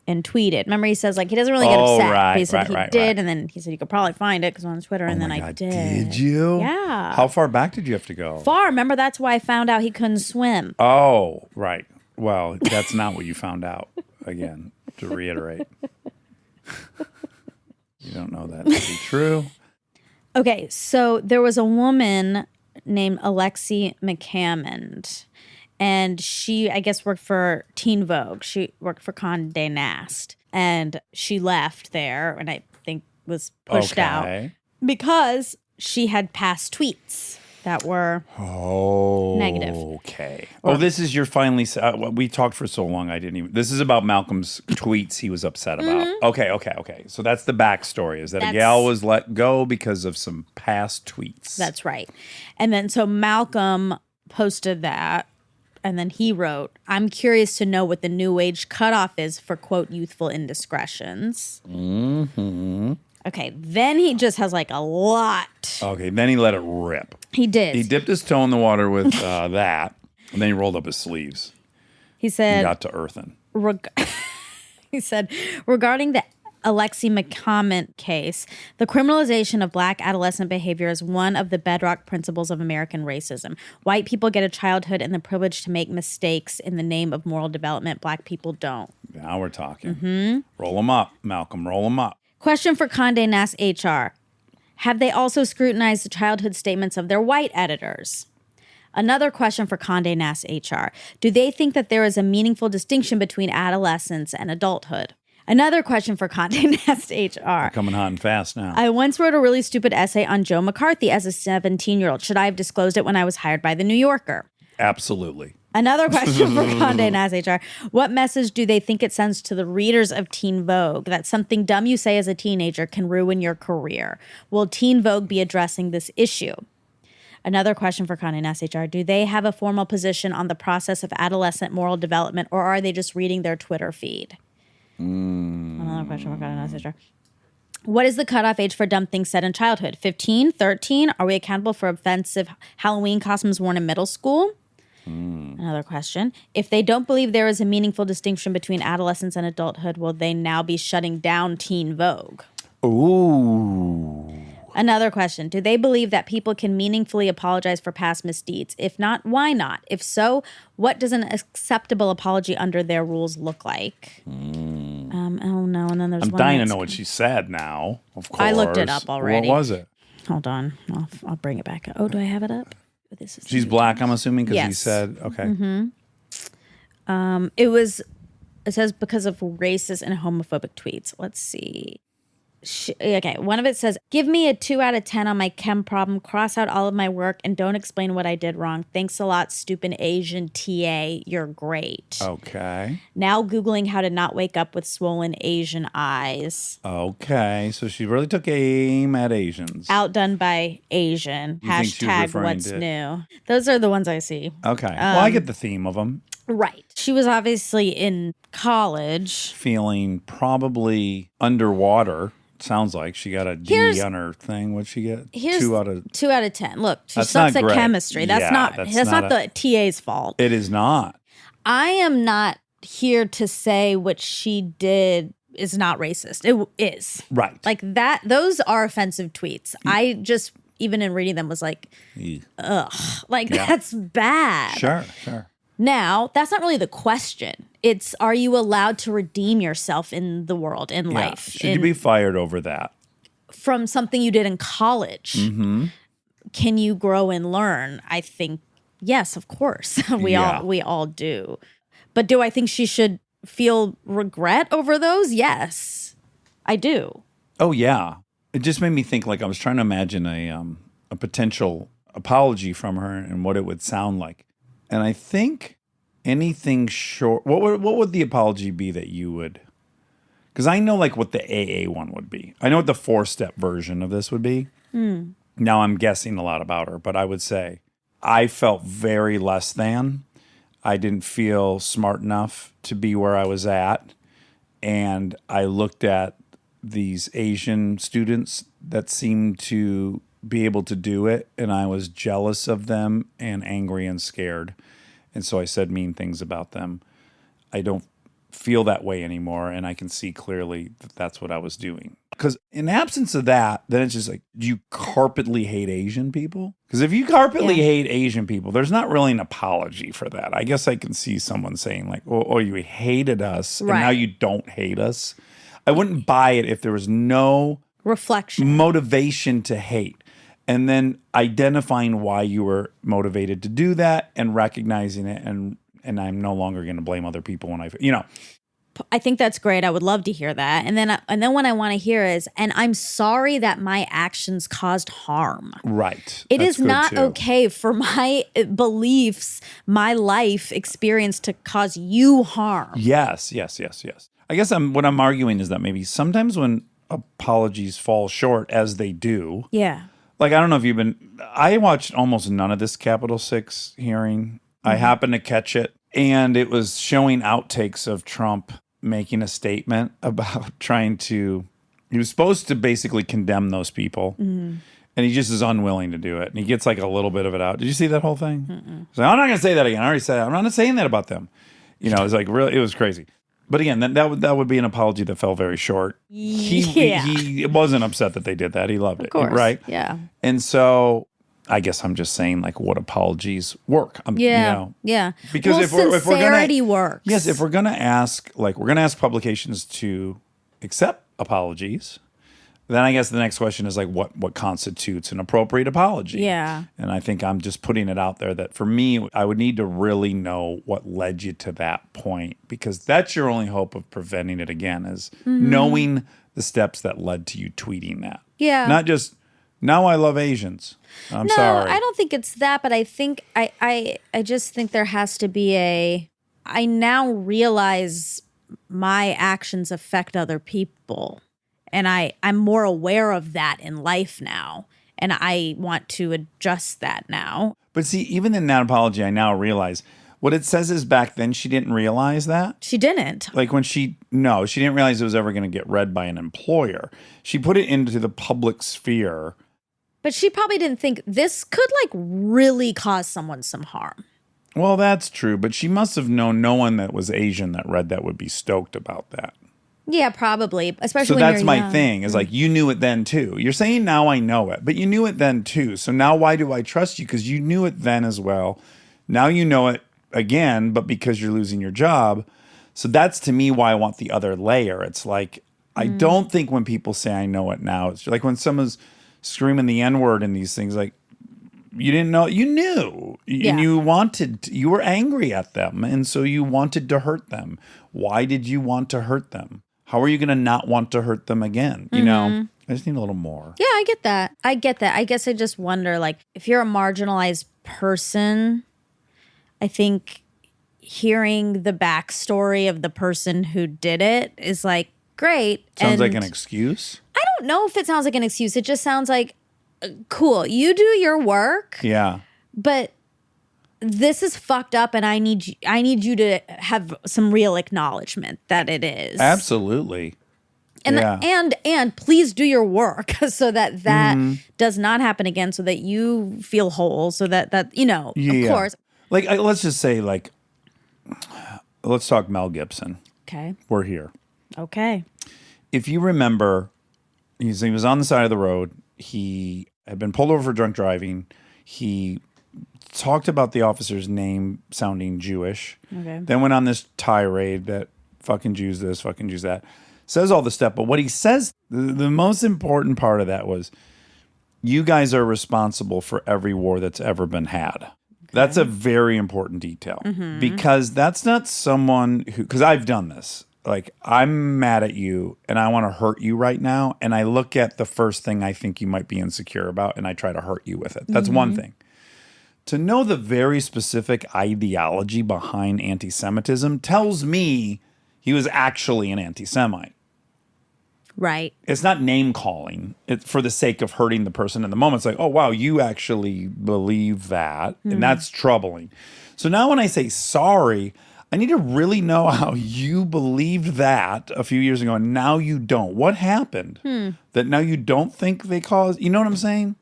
and tweeted. Remember, he says like he doesn't really get Oh, upset. right, But he said right, he right, did, right. and then he said you could probably find it because on Twitter, and Oh then my I God, did. Did you? Yeah. How far back did you have to go? Far. Remember, that's why I found out he couldn't swim. Oh, right. Well, that's not what you found out. Again, to reiterate. You don't know that to be true. Okay, so there was a woman named Alexi McCammond, and she, I guess, worked for Teen Vogue. She worked for Condé Nast, and she left there, and I think was pushed out Okay. because she had past tweets that were Oh, negative. Okay. Oh, this is your finally. We talked for so long. I didn't even. This is about Malcolm's tweets he was upset about. Okay. So that's the backstory. Is that a That's- gal was let go because of some past tweets. That's right. And then so Malcolm posted that, and then he wrote, "I'm curious to know what the new age cutoff is for quote youthful indiscretions." Mm-hmm. Okay, then he just has like a lot. Okay. Then he let it rip. He did. He dipped his toe in the water with that, and then he rolled up his sleeves He and said, got to earthen. he said, regarding the Alexi McCammond case, the criminalization of black adolescent behavior is one of the bedrock principles of American racism. White people get a childhood and the privilege to make mistakes in the name of moral development. Black people don't. Now we're talking. Roll them up, Malcolm. Roll them up. Question for Condé Nast HR. Have they also scrutinized the childhood statements of their white editors? Another question for Condé Nast HR. Do they think that there is a meaningful distinction between adolescence and adulthood? Another question for Condé Nast HR. Coming hot and fast now. I once wrote a really stupid essay on Joe McCarthy as a 17-year-old. Should I have disclosed it when I was hired by The New Yorker? Absolutely. Another question for Condé Nast HR. What message do they think it sends to the readers of Teen Vogue that something dumb you say as a teenager can ruin your career? Will Teen Vogue be addressing this issue? Another question for Condé Nast HR. Do they have a formal position on the process of adolescent moral development, or are they just reading their Twitter feed? Another question for Condé Nast HR. What is the cutoff age for dumb things said in childhood? 15, 13? Are we accountable for offensive Halloween costumes worn in middle school? Another question. If they don't believe there is a meaningful distinction between adolescence and adulthood, will they now be shutting down Teen Vogue? Ooh. Another question. Do they believe that people can meaningfully apologize for past misdeeds? If not, why not? If so, what does an acceptable apology under their rules look like? Oh no, and then there's I'm one dying to that's- know what she said now, of course. I looked it up already. What was it? Hold on. I'll bring it back up. Oh, do I have it up? This is She's black, I'm assuming, because he Yes. said, okay. It says because of racist and homophobic tweets. Let's see. Okay, one of it says, give me a 2 out of 10 on my chem problem, cross out all of my work, and don't explain what I did wrong. Thanks a lot, stupid Asian TA. You're great. Okay. Now Googling how to not wake up with swollen Asian eyes. Okay. So she really took aim at Asians. Outdone by Asian. You think she was Hashtag referring what's to- new. Those are the ones I see. Okay. Well, I get the theme of them. Right. She was obviously in college. Feeling probably underwater. Sounds like she got a D Here's- on her thing. What'd she get? Here's 2 out of... 2 out of 10. Look, she That's sucks not at great. chemistry. That's Yeah, not that's not not the TA's fault. It is not. I am not here to say what she did is not racist. It is. Right. Like that, those are offensive tweets. I just, even in reading them, was like, ugh. Like, Yeah. that's bad. Sure. Now, that's not really the question. It's, are you allowed to redeem yourself in the world, in Yeah. life? Should you be fired over that? From something you did in college? Mm-hmm. Can you grow and learn? I think, yes, of course. We all do. But do I think she should feel regret over those? Yes, I do. Oh, yeah. It just made me think, like, I was trying to imagine a potential apology from her and what it would sound like. And I think anything short, what would the apology be that you would, because I know like what the AA one would be. I know what the 4-step version of this would be. Now I'm guessing a lot about her, but I would say I felt very less than. I didn't feel smart enough to be where I was at. And I looked at these Asian students that seemed to be able to do it, and I was jealous of them and angry and scared. And so I said mean things about them. I don't feel that way anymore. And I can see clearly that that's what I was doing. Because in absence of that, then it's just like, do you carpetly hate Asian people? Because if you carpetly hate Asian people, there's not really an apology for that. I guess I can see someone saying like, oh, you hated us and now you don't hate us. I wouldn't buy it if there was no reflection, motivation to hate. And then identifying why you were motivated to do that and recognizing it. And I'm no longer going to blame other people when I think that's great. I would love to hear that. And then what I want to hear is, and I'm sorry that my actions caused harm. Right. It is not okay for my beliefs, my life experience to cause you harm. Yes. I guess what I'm arguing is that maybe sometimes when apologies fall short, as they do. Yeah. Like, I don't know if I watched almost none of this Capitol 6 hearing. I happened to catch it, and it was showing outtakes of Trump making a statement about he was supposed to basically condemn those people, and he just is unwilling to do it. And he gets like a little bit of it out. Did you see that whole thing? He's like, I'm not going to say that again. I already said it. I'm not saying that about them. It's like really, it was crazy. But again, that would be an apology that fell very short. He wasn't upset that they did that. He loved it. Of course. Right? Yeah. And so I guess I'm just saying, like, what apologies work. Yeah. Because if we're sincerity gonna, works. Yes, if we're going to ask, publications to accept apologies, then I guess the next question is like, what constitutes an appropriate apology? Yeah. And I think I'm just putting it out there that for me, I would need to really know what led you to that point, because that's your only hope of preventing it again, is knowing the steps that led to you tweeting that. Yeah. Not just, now I love Asians. I'm no, sorry. I don't think it's that, but I think I just think there has to be I now realize my actions affect other people. And I'm more aware of that in life now. And I want to adjust that now. But see, even in that apology, I now realize what it says is back then she didn't realize that. She didn't. Like when she didn't realize it was ever going to get read by an employer. She put it into the public sphere. But she probably didn't think this could like really cause someone some harm. Well, that's true. But she must have known no one that was Asian that read that would be stoked about that. Yeah, probably. Especially so when that's you're my young. thing is like, you knew it then too. You're saying now I know it, but you knew it then too. So now why do I trust you? Because you knew it then as well. Now you know it again, but because you're losing your job. So that's to me why I want the other layer. It's like, I don't think when people say I know it now, it's like when someone's screaming the N-word in these things, like, you didn't know, you knew, and you were angry at them. And so you wanted to hurt them. Why did you want to hurt them? How are you going to not want to hurt them again? You know, I just need a little more. Yeah, I get that. I guess I just wonder, like, if you're a marginalized person, I think hearing the backstory of the person who did it is like, great. Sounds like an excuse. I don't know if it sounds like an excuse. It just sounds like, cool, you do your work. Yeah. But this is fucked up, and I need you to have some real acknowledgement that it is. Absolutely. And please do your work so that does not happen again, so that you feel whole, so that of course. Like, let's just say, like, let's talk Mel Gibson. Okay. We're here. Okay. If you remember, he was on the side of the road. He had been pulled over for drunk driving. He talked about the officer's name sounding Jewish. Okay. Then went on this tirade that fucking Jews this, fucking Jews that. Says all this stuff. But what he says, the most important part of that was, you guys are responsible for every war that's ever been had. Okay. That's a very important detail. Because that's not someone who, because I've done this. Like, I'm mad at you and I want to hurt you right now. And I look at the first thing I think you might be insecure about and I try to hurt you with it. That's one thing. To know the very specific ideology behind anti-Semitism tells me he was actually an anti-Semite. Right. It's not name calling. It's for the sake of hurting the person in the moment. It's like, oh, wow, you actually believe that. And that's troubling. So now when I say sorry, I need to really know how you believed that a few years ago and now you don't. What happened that now you don't think they caused? You know what I'm saying?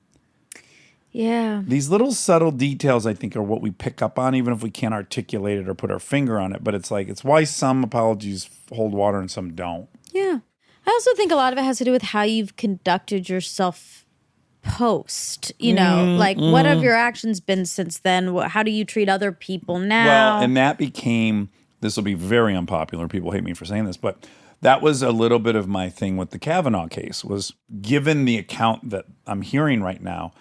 Yeah. These little subtle details, I think, are what we pick up on, even if we can't articulate it or put our finger on it. But it's like, it's why some apologies hold water and some don't. Yeah. I also think a lot of it has to do with how you've conducted yourself post. You know, like what have your actions been since then? How do you treat other people now? Well, and that became, this will be very unpopular. People hate me for saying this, but that was a little bit of my thing with the Kavanaugh case, was given the account that I'm hearing right now,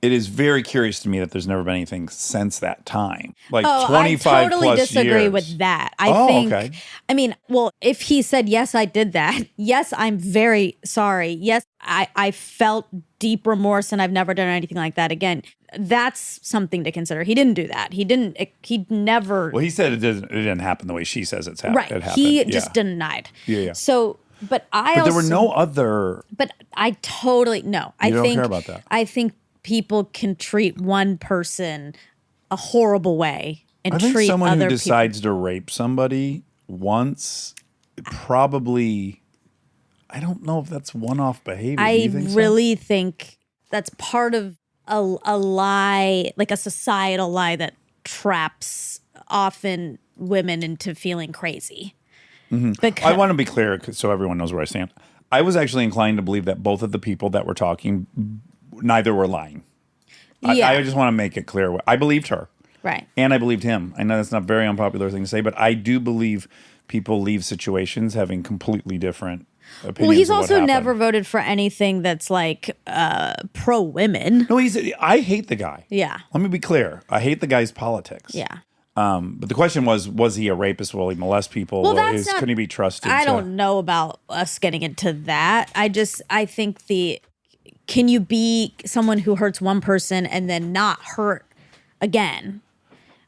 it is very curious to me that there's never been anything since that time. Like 25 I totally plus disagree years. with that. I think, okay. I mean, well, if he said, yes, I did that. Yes, I'm very sorry. Yes, I felt deep remorse and I've never done anything like that again. That's something to consider. He didn't do that. He never. Well, he said it didn't happen the way she says it's happened. Right. It happened. He just denied. Yeah. So, but there were no other. But I totally, no. You don't care about that. I think people can treat one person a horrible way and I think treat someone other who decides to rape somebody once, probably, I don't know if that's one-off behavior. Do I you think so? really think that's part of a lie, like a societal lie that traps often women into feeling crazy. Because I want to be clear so everyone knows where I stand. I was actually inclined to believe that both of the people that were talking, neither were lying. Yeah. I just want to make it clear. I believed her. Right. And I believed him. I know that's not a very unpopular thing to say, but I do believe people leave situations having completely different opinions. Well, he's of what also happened. never voted for anything that's like pro women. No, I hate the guy. Yeah. Let me be clear. I hate the guy's politics. Yeah. But the question was he a rapist? Will he molest people? Well, Or that's not- couldn't he be trusted? I don't know about us getting into that. I think can you be someone who hurts one person and then not hurt again?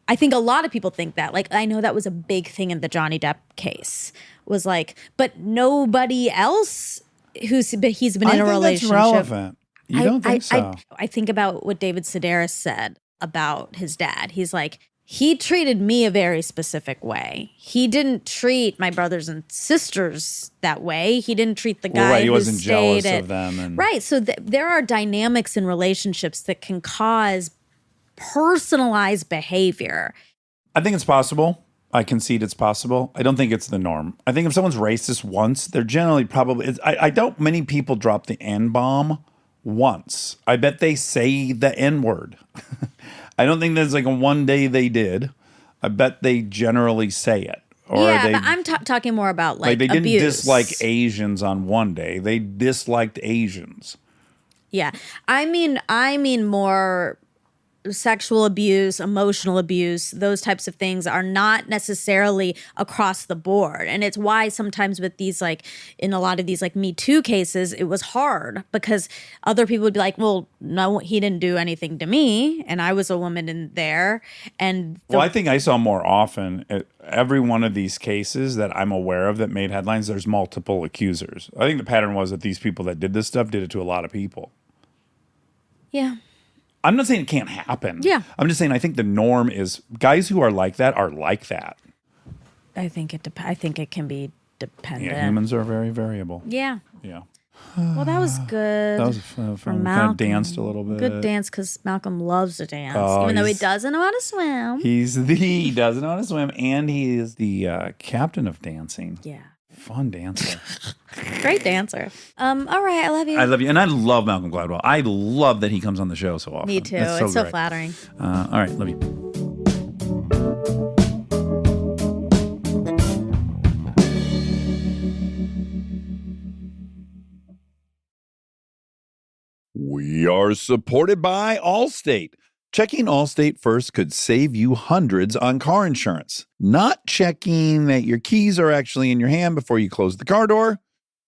I think a lot of people think that. Like, I know that was a big thing in the Johnny Depp case. Was like, but nobody else he's been in a relationship. That's relevant. You don't think so? I think about what David Sedaris said about his dad. He's like, he treated me a very specific way. He didn't treat my brothers and sisters that way. He didn't treat the guy He who wasn't jealous stayed of them. Right. So there are dynamics in relationships that can cause personalized behavior. I think it's possible. I concede it's possible. I don't think it's the norm. I think if someone's racist once, they're generally probably. I doubt many people drop the N-bomb once. I bet they say the N-word. I don't think there's like a one day they did. I bet they generally say it. Or Yeah, they, but I'm talking more about like they didn't abuse. dislike Asians on one day. They disliked Asians. Yeah. I mean more sexual abuse, emotional abuse, those types of things are not necessarily across the board. And it's why sometimes with these, like in a lot of these like Me Too cases, it was hard because other people would be like, well, no, he didn't do anything to me. And I was a woman in there. And Well, I think I saw more often at every one of these cases that I'm aware of that made headlines, there's multiple accusers. I think the pattern was that these people that did this stuff did it to a lot of people. yeah. I'm not saying it can't happen. Yeah. I'm just saying I think the norm is guys who are like that are like that. I think it can be dependent. Yeah, humans are very variable. Yeah. Yeah. Well, that was good. That was fun. for We Malcolm. kind of danced a little bit. Good dance because Malcolm loves to dance, Oh, even though he he's- doesn't know how to swim. He doesn't know how to swim, and he is the captain of dancing. Yeah. Fun dancer. Great dancer. All right, I love you. I love you, and I love Malcolm Gladwell. I love that he comes on the show so often. Me too. It's It's so great. flattering. All right, love you. We are supported by Allstate. Checking Allstate first could save you hundreds on car insurance. Not checking that your keys are actually in your hand before you close the car door.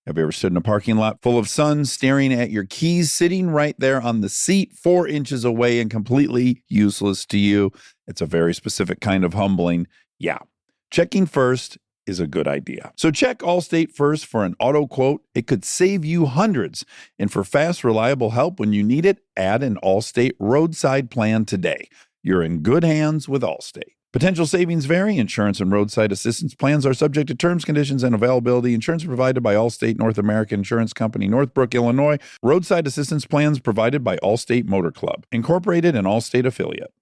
Have you ever stood in a parking lot full of sun staring at your keys sitting right there on the seat 4 inches away and completely useless to you? It's a very specific kind of humbling. Yeah. Checking first is a good idea. So check Allstate first for an auto quote. It could save you hundreds. And for fast, reliable help when you need it, add an Allstate roadside plan today. You're in good hands with Allstate. Potential savings vary. Insurance and roadside assistance plans are subject to terms, conditions, and availability. Insurance provided by Allstate North American Insurance Company, Northbrook, Illinois. Roadside assistance plans provided by Allstate Motor Club, Incorporated, an Allstate affiliate.